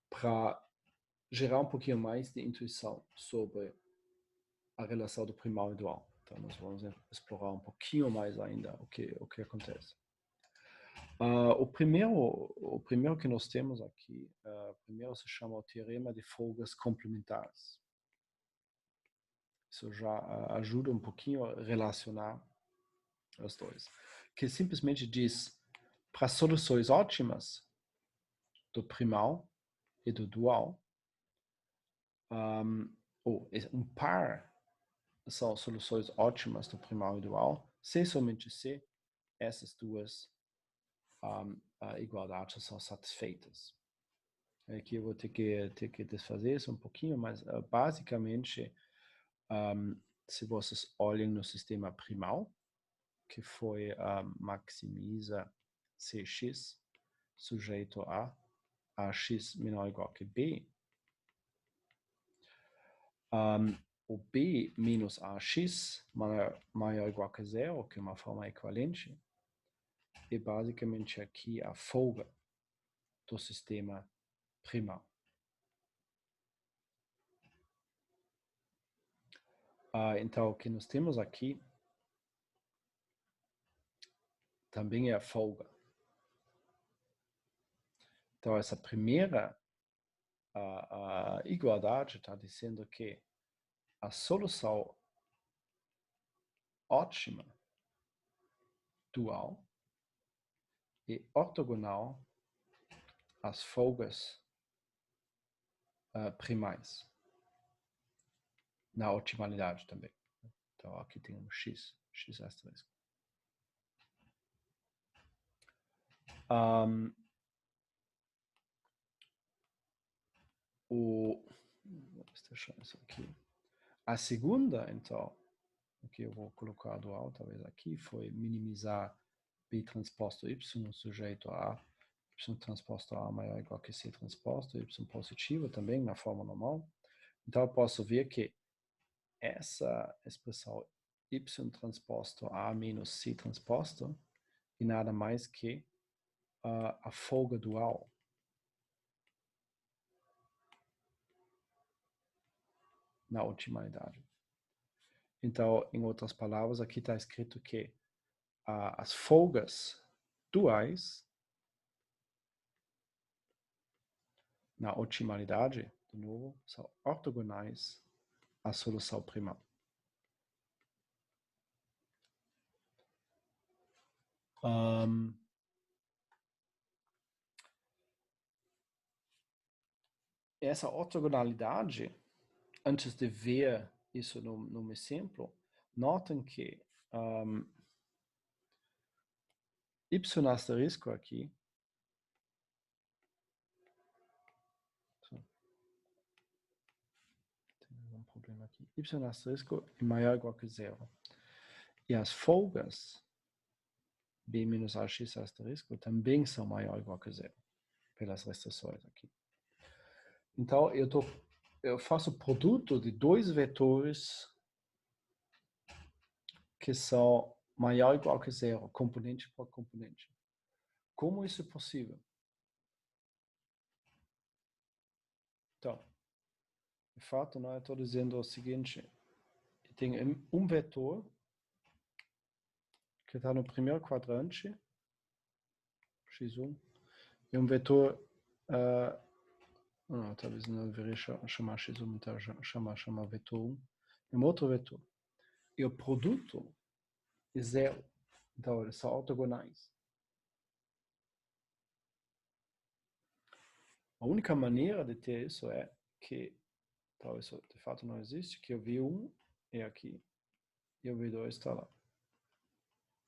para gerar um pouquinho mais de intuição sobre a relação do primal e dual. Então, nós vamos explorar um pouquinho mais ainda o que acontece. O primeiro que nós temos aqui, primeiro se chama o teorema de folgas complementares. Isso já ajuda um pouquinho a relacionar os dois. Que simplesmente diz, para soluções ótimas do primal e do dual, um par são soluções ótimas do primal e dual, se somente se essas duas igualdades são satisfeitas. Aqui eu vou ter que desfazer isso um pouquinho, mas basicamente, se vocês olhem no sistema primal, que foi maximiza Cx sujeito a x menor ou igual que b, o b menos ax maior ou igual que zero, que é uma forma equivalente, é basicamente aqui a folga do sistema primal. Então, o que nós temos aqui também é a folga. Então, essa primeira igualdade está dizendo que a solução ótima dual e ortogonal às folgas primais. Na otimalidade também. Então, aqui tem um x asterisco. Deixa isso aqui. A segunda, então, o que eu vou colocar dual, talvez aqui, foi minimizar B transposto Y sujeito a Y transposto A maior ou igual que C transposto, Y positivo também, na forma normal. Então, eu posso ver que essa expressão Y transposto A menos C transposto e nada mais que a folga dual. Na otimalidade. Então, em outras palavras, aqui está escrito que as folgas duais na otimalidade, de novo, são ortogonais à solução primal. Essa ortogonalidade, antes de ver isso no exemplo, notem que y asterisco aqui tem um problema aqui. Y asterisco é maior ou igual que zero. E as folgas B menos AX asterisco também são maior ou igual que zero, pelas restrições aqui. Então, eu faço produto de dois vetores que são maior ou igual que zero, componente por componente. Como isso é possível? Então, de fato, eu estou dizendo o seguinte, eu tenho um vetor que está no primeiro quadrante, x1, e um vetor, não, talvez não deveria chamar x1, então chamar vetor 1, e um outro vetor. E o produto é zero, então eles são ortogonais. A única maneira de ter isso é que, então isso de fato não existe, que o V1 é aqui e o V2 está lá.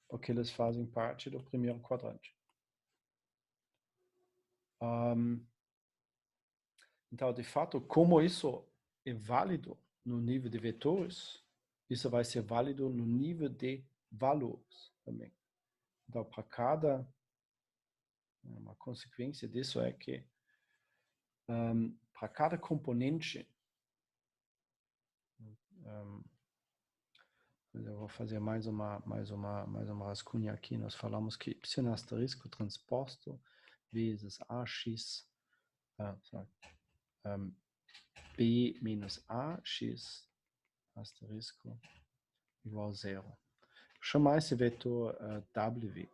Porque eles fazem parte do primeiro quadrante. Então, de fato, como isso é válido no nível de vetores, isso vai ser válido no nível de valores também. Então, para cada, uma consequência disso é que para cada componente, eu vou fazer mais uma rascunha aqui. Nós falamos que y asterisco transposto vezes ax b menos ax asterisco igual a zero. Vou chamar esse vetor w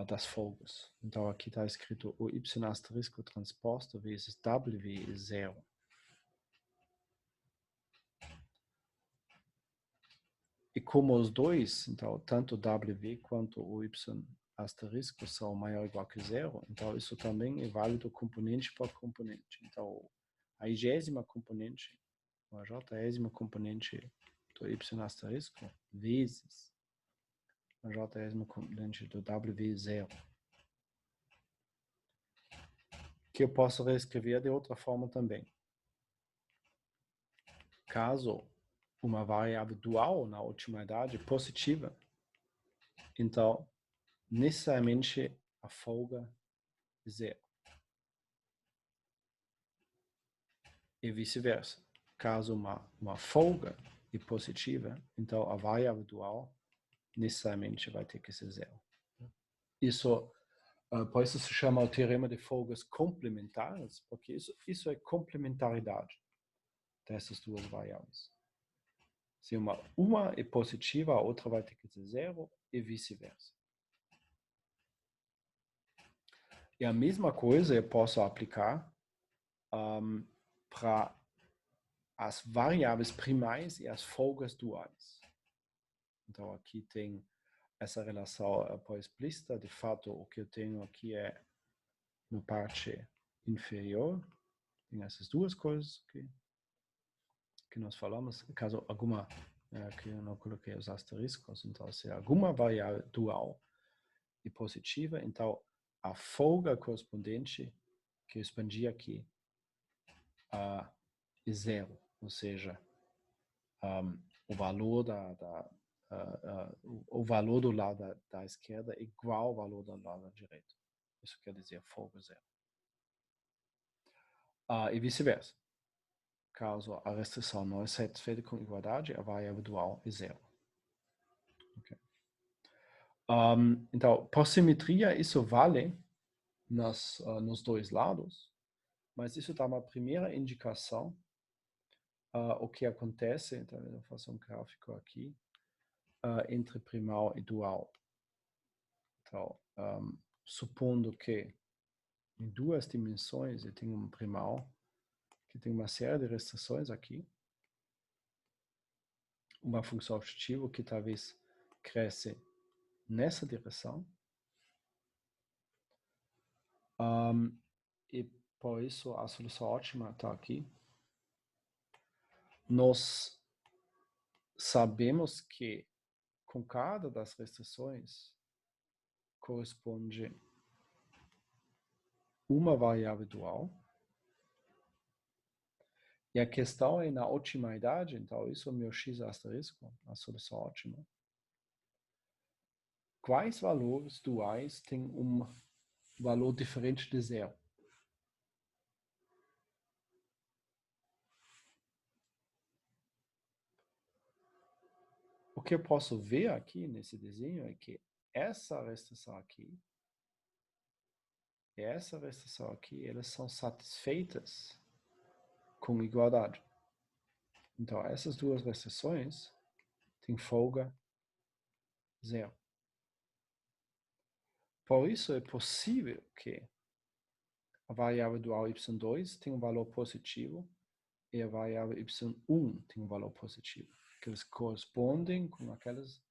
das folgas. Então aqui está escrito o y asterisco transposto vezes w é zero. E como os dois, então tanto w quanto o y asterisco são maior ou igual que zero, então isso também é válido componente por componente. Então a 20ª componente, a j-ésima componente do y asterisco vezes a j-ésima componente do w é zero. Que eu posso reescrever de outra forma também. Caso uma variável dual na otimalidade positiva, então necessariamente a folga é zero. E vice-versa. Caso uma folga é positiva, então a variável dual necessariamente vai ter que ser zero. Isso, por isso se chama o teorema de folgas complementares, porque isso é complementaridade dessas duas variáveis. Se uma é positiva, a outra vai ter que ser zero e vice-versa. E a mesma coisa eu posso aplicar para as variáveis primais e as folgas duais. Então aqui tem essa relação explícita. De fato, o que eu tenho aqui é na parte inferior. Tem essas duas coisas que nós falamos. Caso alguma, que eu não coloquei os asteriscos, então se alguma variável dual e positiva, então a folga correspondente que eu expandi aqui é zero, ou seja, o valor o valor do lado da esquerda é igual ao valor do lado direito. Isso quer dizer folga zero. E vice-versa. Caso a restrição não é satisfeita com igualdade, a variável dual é zero. Okay. Então, por simetria, isso vale nos dois lados, mas isso dá uma primeira indicação o que acontece, então eu vou fazer um gráfico aqui, entre primal e dual. Então, supondo que em duas dimensões eu tenho um primal que tem uma série de restrições aqui, uma função objetiva que talvez cresce nessa direção, e por isso a solução ótima está aqui. Nós sabemos que com cada das restrições corresponde uma variável dual. E a questão é na otimidade, então isso é o meu x asterisco, a solução ótima. Quais valores duais têm um valor diferente de zero? O que eu posso ver aqui nesse desenho é que essa restrição aqui e essa restrição aqui, elas são satisfeitas com igualdade. Então, essas duas restrições têm folga zero. Por isso, é possível que a variável dual y2 tenha um valor positivo e a variável y1 tem um valor positivo, que eles correspondem com aquelas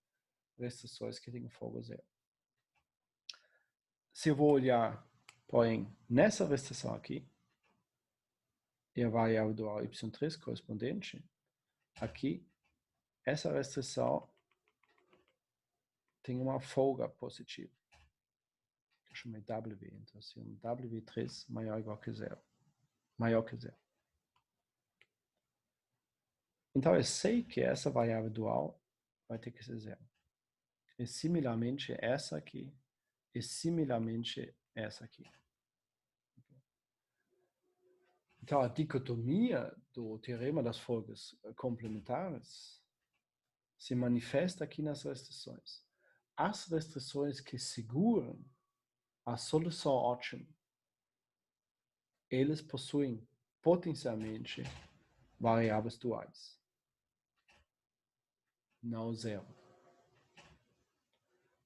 restrições que têm folga zero. Se eu vou olhar, porém, nessa restrição aqui, e a variável dual y3 correspondente, aqui, essa restrição tem uma folga positiva, que eu chamei W, então se um W3 maior ou igual que zero, maior que zero. Então eu sei que essa variável dual vai ter que ser zero. E similarmente essa aqui, e similarmente essa aqui. Então a dicotomia do teorema das folgas complementares se manifesta aqui nas restrições. As restrições que seguram a solução ótima, eles possuem potencialmente variáveis duais, não zero.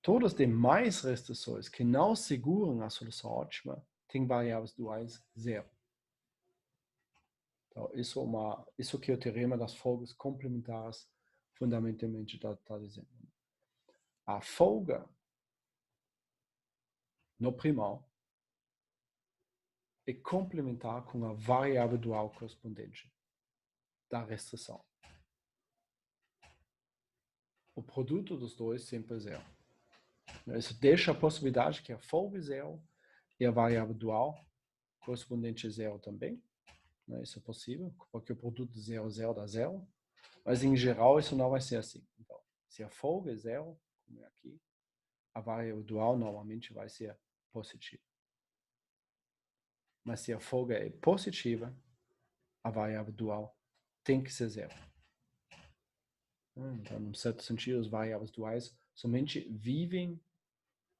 Todas as demais restrições que não seguram a solução ótima têm variáveis duais zero. Então, isso que é o teorema das folgas complementares fundamentalmente está dizendo. A folga no primal é complementar com a variável dual correspondente da restrição. O produto dos dois sempre é zero. Isso deixa a possibilidade que a folga é zero e a variável dual correspondente é zero também. Isso é possível, porque o produto de 0 0 dá zero. Mas em geral isso não vai ser assim. Então, se a folga é zero, como é aqui, a variável dual normalmente vai ser positiva. Mas se a folga é positiva, a variável dual tem que ser zero. Então, em certo sentido, as variáveis duais somente vivem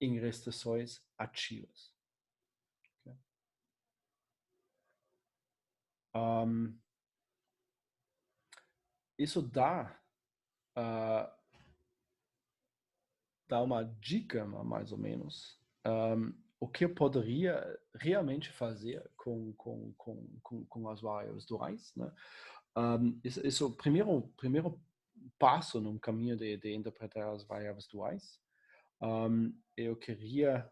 em restrições ativas. Okay? Isso dá uma dica, mais ou menos, o que eu poderia realmente fazer com as variáveis duais. Né? Isso é o primeiro passo no caminho de interpretar as variáveis duais. Eu queria,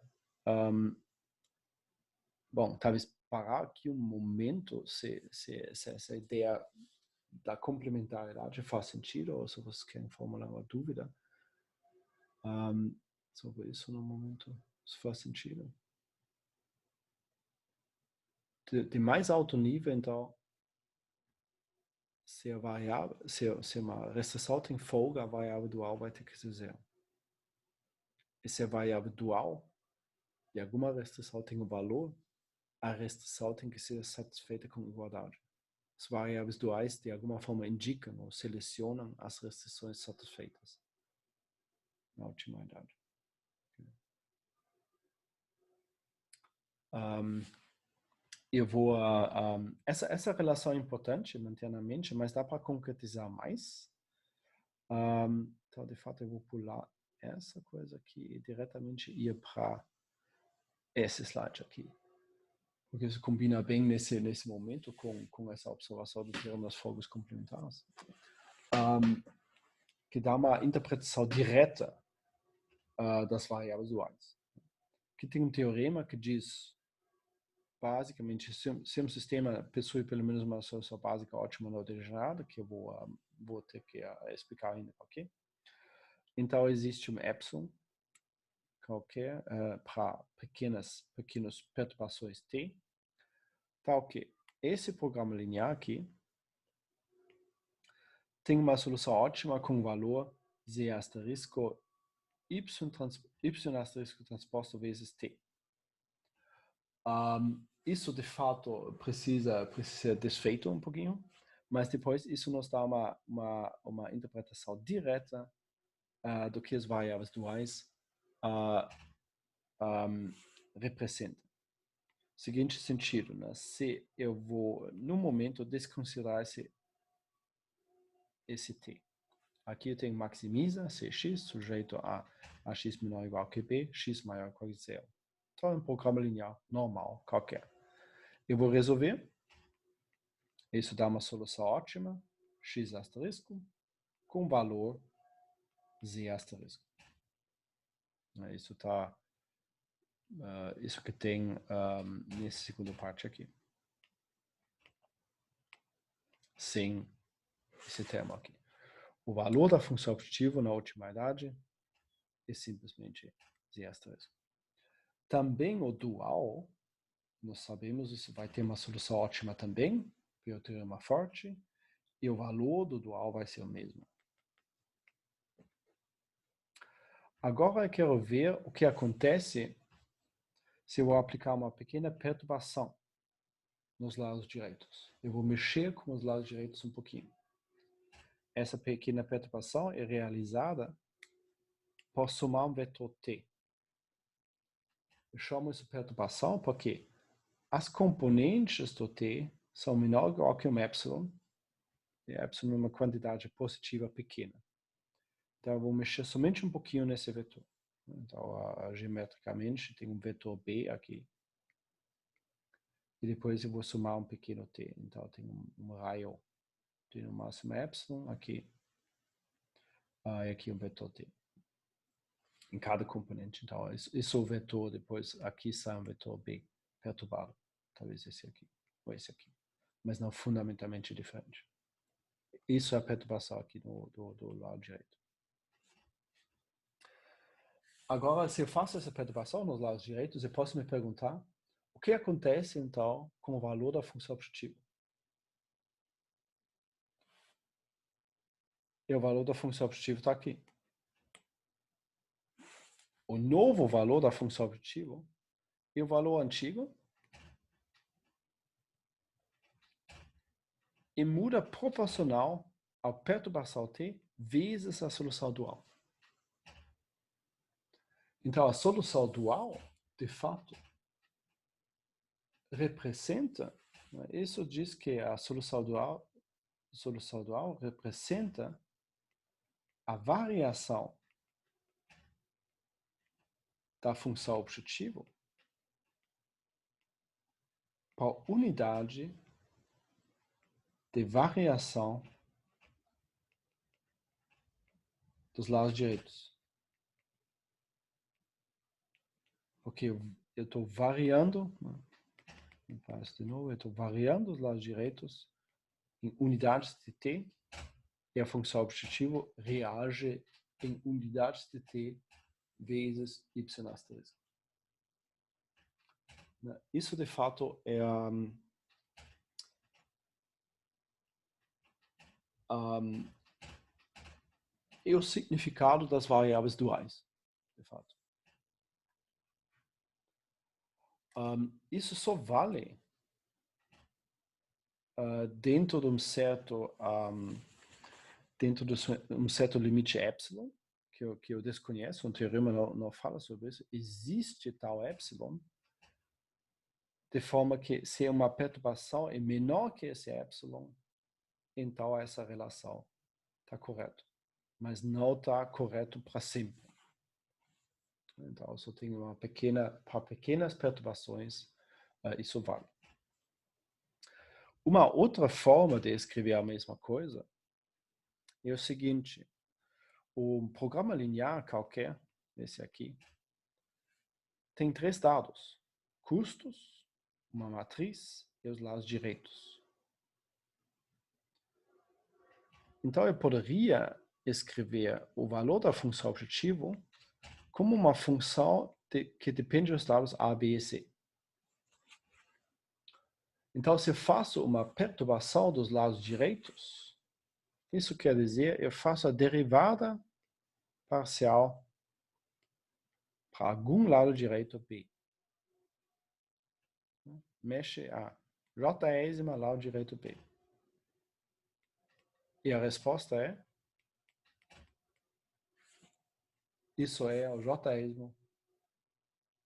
talvez parar aqui um momento, se essa ideia da complementaridade faz sentido, ou se vocês querem formular uma dúvida. sobre isso no momento, se faz sentido. De mais alto nível, então, se a variável, se uma restrição tem folga, a variável dual vai ter que ser zero. E se a variável dual e alguma restrição tem um valor, a restrição tem que ser satisfeita com igualdade. As variáveis duais, de alguma forma, indicam ou selecionam as restrições satisfeitas na otimidade. Eu vou... essa relação é importante, manter na mente, mas dá para concretizar mais. Então, de fato, eu vou pular essa coisa aqui e diretamente ir para esse slide aqui. Porque isso combina bem nesse momento com essa observação do termo das folgas complementares. Que dá uma interpretação direta das variáveis duais. Que tem um teorema que diz, basicamente, se um sistema possui pelo menos uma solução básica ótima não degenerada, que eu vou ter que explicar ainda, ok? Então, existe um epsilon qualquer para pequenas perturbações t, tal que esse programa linear aqui tem uma solução ótima com valor z asterisco y asterisco transposto vezes t. Isso de fato precisa ser desfeito um pouquinho, mas depois isso nos dá uma interpretação direta do que as variáveis duais representam. Seguinte sentido, né? Se eu vou, no momento, desconsiderar esse t. Aqui eu tenho maximiza Cx sujeito a x menor ou igual que b, x maior ou igual que zero. Então é um programa linear normal, qualquer. Eu vou resolver. Isso dá uma solução ótima, x asterisco, com valor z asterisco. Isso tá, isso que tem nessa segunda parte aqui. Sem esse termo aqui. O valor da função objetiva na otimidade é simplesmente z asterisco. Também o dual, nós sabemos isso vai ter uma solução ótima também, pelo teorema forte, e o valor do dual vai ser o mesmo. Agora eu quero ver o que acontece se eu vou aplicar uma pequena perturbação nos lados direitos. Eu vou mexer com os lados direitos um pouquinho. Essa pequena perturbação é realizada por somar um vetor t. Eu chamo isso de perturbação porque as componentes do t são menor ou igual que um epsilon. E epsilon é uma quantidade positiva pequena. Então eu vou mexer somente um pouquinho nesse vetor. Então, geometricamente, tem um vetor b aqui. E depois eu vou somar um pequeno t. Então, tem um raio de no máximo epsilon aqui. E aqui um vetor t. Em cada componente. Então, isso é o vetor. Depois, aqui sai um vetor b perturbado. Talvez esse aqui. Ou esse aqui. Mas não fundamentalmente diferente. Isso é a perturbação aqui do lado direito. Agora, se eu faço essa perturbação nos lados direitos, eu posso me perguntar o que acontece, então, com o valor da função objetiva. E o valor da função objetiva está aqui. O novo valor da função objetiva e o valor antigo e muda proporcional à perturbação t vezes a solução dual. Então, a solução dual, de fato, representa, isso diz que a solução dual representa a variação da função objetiva por unidade de variação dos lados direitos. Porque eu estou variando, de novo, eu estou variando os lados direitos em unidades de t e a função objetiva reage em unidades de t vezes y asterisco. Isso, de fato, é o significado das variáveis duais, de fato. Isso só vale dentro de um certo limite epsilon, que eu desconheço, um teorema não fala sobre isso. Existe tal epsilon, de forma que se uma perturbação é menor que esse epsilon, então essa relação está correta. Mas não está correto para sempre. Então, só tem para pequenas perturbações, isso vale. Uma outra forma de escrever a mesma coisa é o seguinte: um programa linear qualquer, esse aqui, tem 3 dados: custos, uma matriz e os lados direitos. Então, eu poderia escrever o valor da função objetivo como uma função que depende dos dados A, B e C. Então, se eu faço uma perturbação dos lados direitos, isso quer dizer, eu faço a derivada parcial para algum lado direito B. Mexe a jésima lado direito B. E a resposta é: isso é o jésimo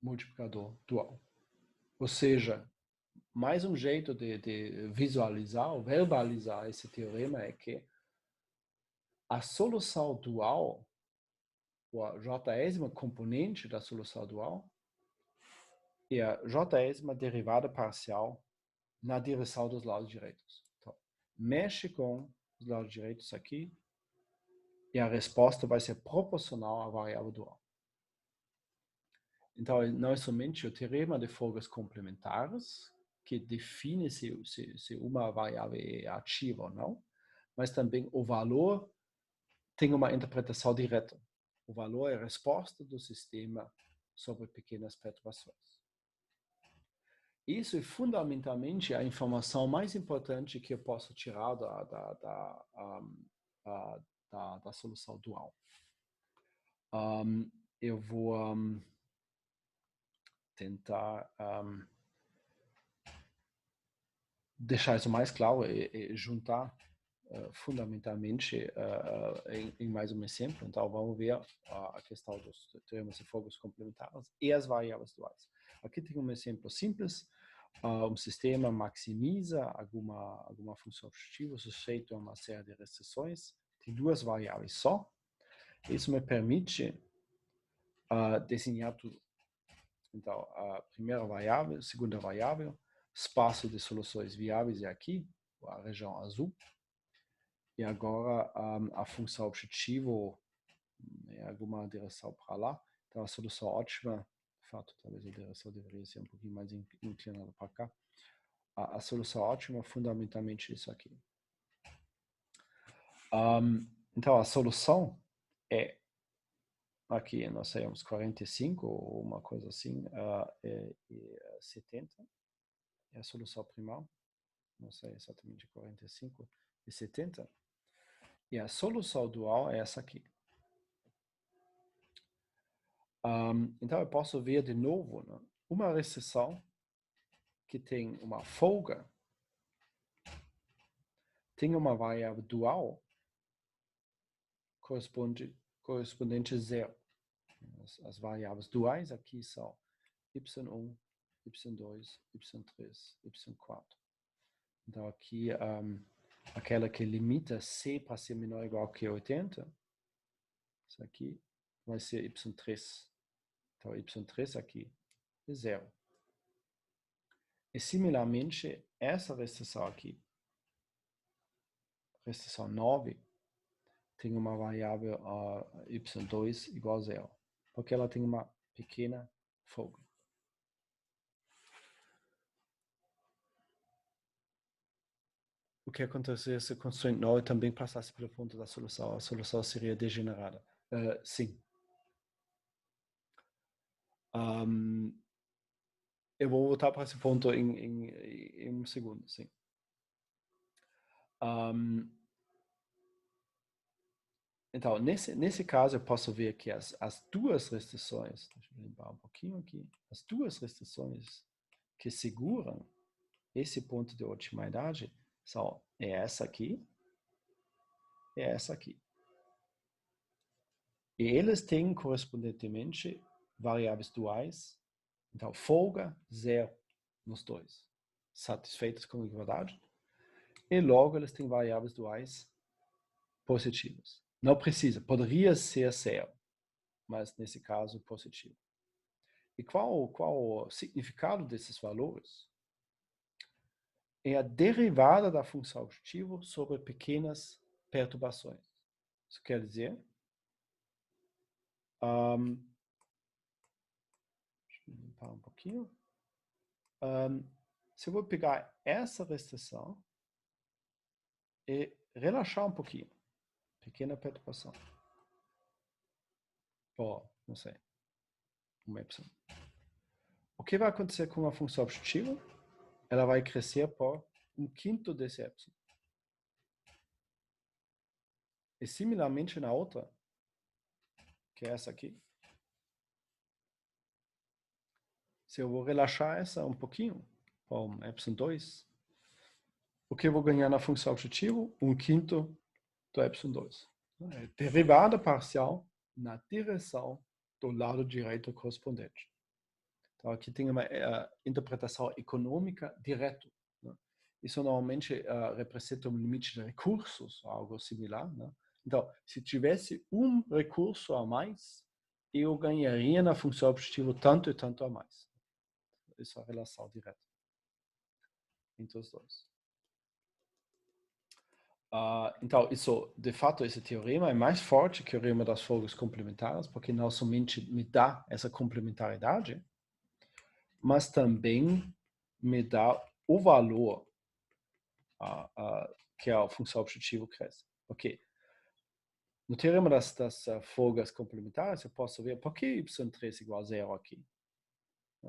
multiplicador dual. Ou seja, mais um jeito de visualizar ou verbalizar esse teorema é que a solução dual, ou a jésima componente da solução dual, é a jésima derivada parcial na direção dos lados direitos. Então, mexe com os lados direitos aqui e a resposta vai ser proporcional à variável dual. Então, não é somente o teorema de folgas complementares que define se uma variável é ativa ou não, mas também o valor tem uma interpretação direta. O valor é a resposta do sistema sobre pequenas perturbações. Isso é fundamentalmente a informação mais importante que eu posso tirar da solução dual. Eu vou tentar deixar isso mais claro e juntar fundamentalmente em mais um exemplo. Então, vamos ver a questão dos teoremas de folgas complementares e as variáveis duais. Aqui tem um exemplo simples. Um sistema maximiza alguma função objetiva sujeito a uma série de restrições. Tem 2 variáveis só. Isso me permite desenhar tudo. Então, a primeira variável, a segunda variável, espaço de soluções viáveis é aqui, a região azul. E agora a função objetivo é alguma direção para lá. Então, a solução ótima, de fato, talvez a direção deveria ser um pouquinho mais inclinada para cá. A solução ótima é fundamentalmente isso aqui. Então, a solução é, aqui nós temos 45 ou uma coisa assim, e 70. É a solução primal, não sei exatamente 45 e 70. E a solução dual é essa aqui. Então, eu posso ver de novo, né, uma restrição que tem uma folga, tem uma variável dual correspondente a zero. As variáveis duais aqui são y1, y2, y3, y4. Então, aqui, aquela que limita C para ser menor ou igual que 80, isso aqui vai ser y3. Então, y3 aqui é zero. E, similarmente, essa restrição aqui, restrição 9, tem uma variável y2 igual a zero, porque ela tem uma pequena folga. O que aconteceria se a constraint 9 também passasse pelo ponto da solução? A solução seria degenerada. Sim. Eu vou voltar para esse ponto em um segundo, sim. Então, nesse caso, eu posso ver que as duas restrições, deixa eu limpar um pouquinho aqui, as duas restrições que seguram esse ponto de otimidade são essa aqui e essa aqui. E eles têm, correspondentemente, variáveis duais. Então, folga zero nos dois, satisfeitos com igualdade. E logo, eles têm variáveis duais positivas. Não precisa, poderia ser zero, mas nesse caso, positivo. E qual o significado desses valores? É a derivada da função objetivo sobre pequenas perturbações. Isso quer dizer, deixa eu limpar um pouquinho. Se eu vou pegar essa restrição e relaxar um pouquinho, pequena perturbação, por, não sei, uma epsilon. O que vai acontecer com a função objetiva? Ela vai crescer por um quinto desse epsilon. E similarmente na outra, que é essa aqui, se eu vou relaxar essa um pouquinho, por um epsilon 2, o que eu vou ganhar na função objetiva? Um quinto do epsilon 2. É derivada parcial na direção do lado direito correspondente. Então, aqui tem uma interpretação econômica direta. Né? Isso normalmente representa um limite de recursos, algo similar. Né? Então, se tivesse um recurso a mais, eu ganharia na função objetiva tanto e tanto a mais. Isso é a relação direta entre os dois. Então, isso, de fato, esse teorema é mais forte que o teorema das folgas complementares, porque não somente me dá essa complementaridade, mas também me dá o valor que a função objetiva cresce. Porque no teorema das folgas complementares, eu posso ver por que y3 igual a zero aqui.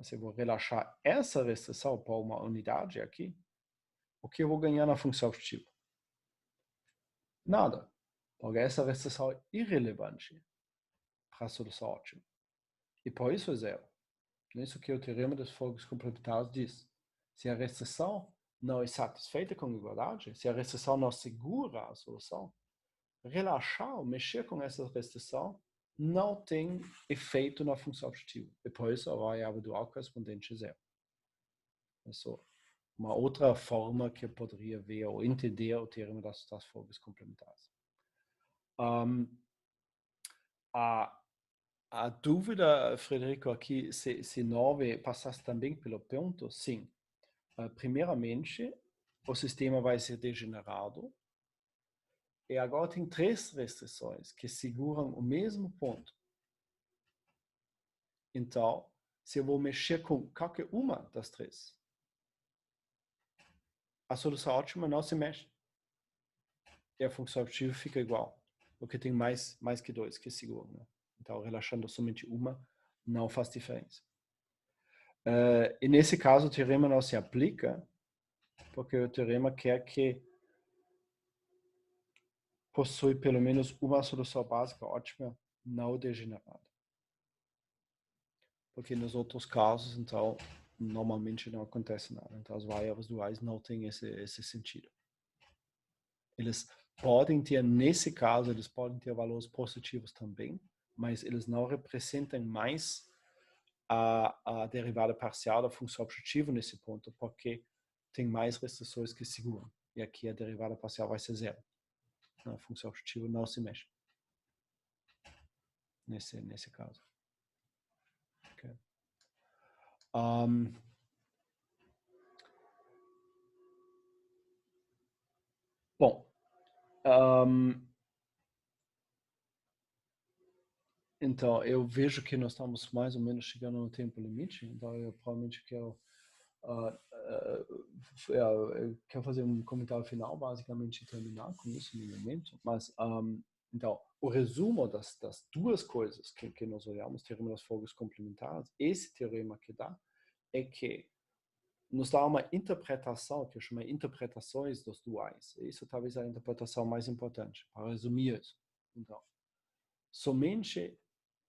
Se eu vou relaxar essa restrição para uma unidade aqui, o que eu vou ganhar na função objetiva? Nada. Porque essa restrição é irrelevante para a solução ótima. E por isso é zero. É isso que o teorema das folgas complementares diz. Se a restrição não é satisfeita com a igualdade, se a restrição não segura a solução, relaxar ou mexer com essa restrição não tem efeito na função objetiva. E por isso a variável dual correspondente é zero. Isso é uma outra forma que eu poderia ver ou entender o teorema das folgas complementares. A dúvida, Frederico, aqui, se 9 passasse também pelo ponto, sim. Primeiramente, o sistema vai ser degenerado. E agora tem três restrições que seguram o mesmo ponto. Então, se eu vou mexer com qualquer uma das três, a solução ótima não se mexe. E a função objetiva fica igual, porque tem mais que dois que seguram. Né? Então, relaxando somente uma, não faz diferença. E nesse caso, o teorema não se aplica, porque o teorema quer que possui pelo menos uma solução básica ótima não degenerada. Porque nos outros casos, então, normalmente não acontece nada. Então, as variáveis duais não têm esse sentido. Eles podem ter, nesse caso, eles podem ter valores positivos também, mas eles não representam mais a derivada parcial da função objetiva nesse ponto, porque tem mais restrições que seguram. E aqui a derivada parcial vai ser zero. A função objetiva não se mexe. Nesse caso. Okay. Bom, então eu vejo que nós estamos mais ou menos chegando no tempo limite, então eu provavelmente quero eu quero fazer um comentário final, basicamente terminar com isso no momento, mas Então, o resumo das duas coisas que nós olhamos, teorema das folgas complementares, esse teorema que dá, é que nos dá uma interpretação, que eu chamo de interpretações dos duais. Isso talvez é a interpretação mais importante, para resumir isso. Então, somente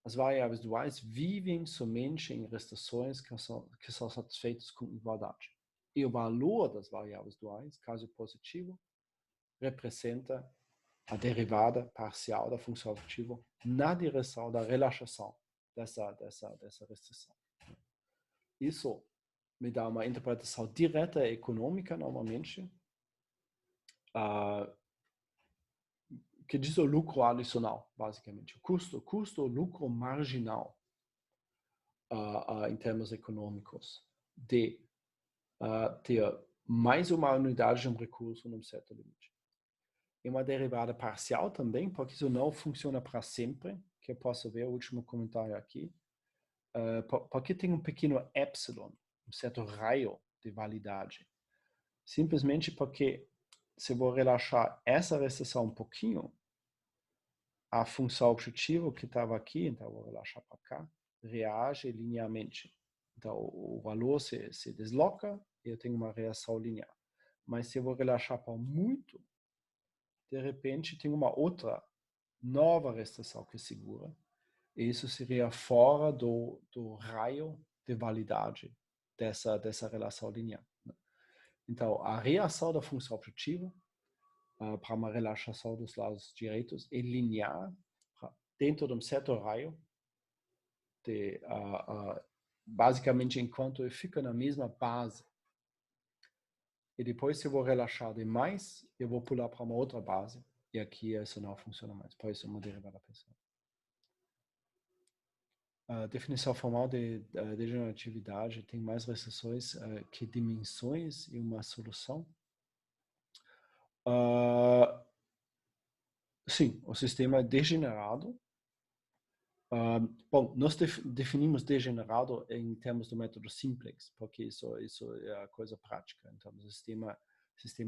as variáveis duais vivem somente em restrições que são satisfeitas com igualdade. E o valor das variáveis duais, caso positivo, representa a derivada parcial da função objetiva na direção da relaxação dessa restrição. Isso me dá uma interpretação direta e econômica, normalmente, que diz o lucro adicional, basicamente. O custo ou lucro marginal, em termos econômicos, de ter mais uma unidade de um recurso num certo limite. E uma derivada parcial também, porque isso não funciona para sempre, que eu posso ver o último comentário aqui, porque tem um pequeno epsilon, um certo raio de validade. Simplesmente porque se eu vou relaxar essa restrição um pouquinho, a função objetiva que estava aqui, então eu vou relaxar para cá, reage linearmente. Então o valor se desloca e eu tenho uma reação linear. Mas se eu vou relaxar para muito, de repente tem uma outra nova restrição que segura. E isso seria fora do raio de validade dessa relação linear. Então, a reação da função objetiva para uma relaxação dos lados direitos é linear dentro de um certo raio, basicamente enquanto eu fico na mesma base. E depois, se eu vou relaxar demais, eu vou pular para uma outra base. E aqui isso não funciona mais. Por isso, é uma derivada parcial. A definição formal de degeneratividade tem mais restrições que dimensões e uma solução. Sim, o sistema é degenerado. Bom, nós definimos degenerado em termos do método simplex, porque isso é a coisa prática. Então, o sistema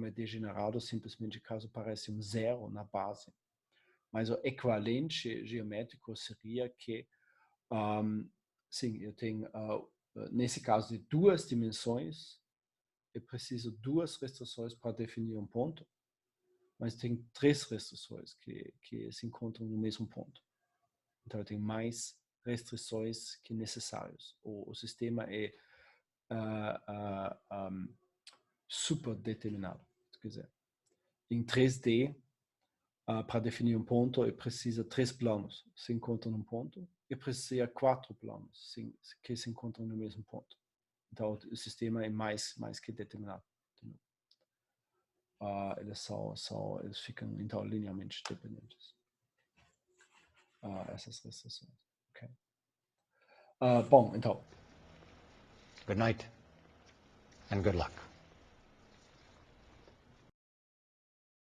é degenerado simplesmente caso apareça um zero na base. Mas o equivalente geométrico seria que, sim, eu tenho, nesse caso de duas dimensões, eu preciso duas restrições para definir um ponto, mas tem três restrições que se encontram no mesmo ponto. Então, tem mais restrições que necessários. O sistema é super determinado, se quiser. Em 3D, para definir um ponto, eu preciso três planos se encontram num ponto, e precisa quatro planos que se encontram no mesmo ponto. Então, o sistema é mais que determinado. Eles ficam, então, linearmente dependentes. Essas restrições. Okay. Bom, então. Good night and good luck.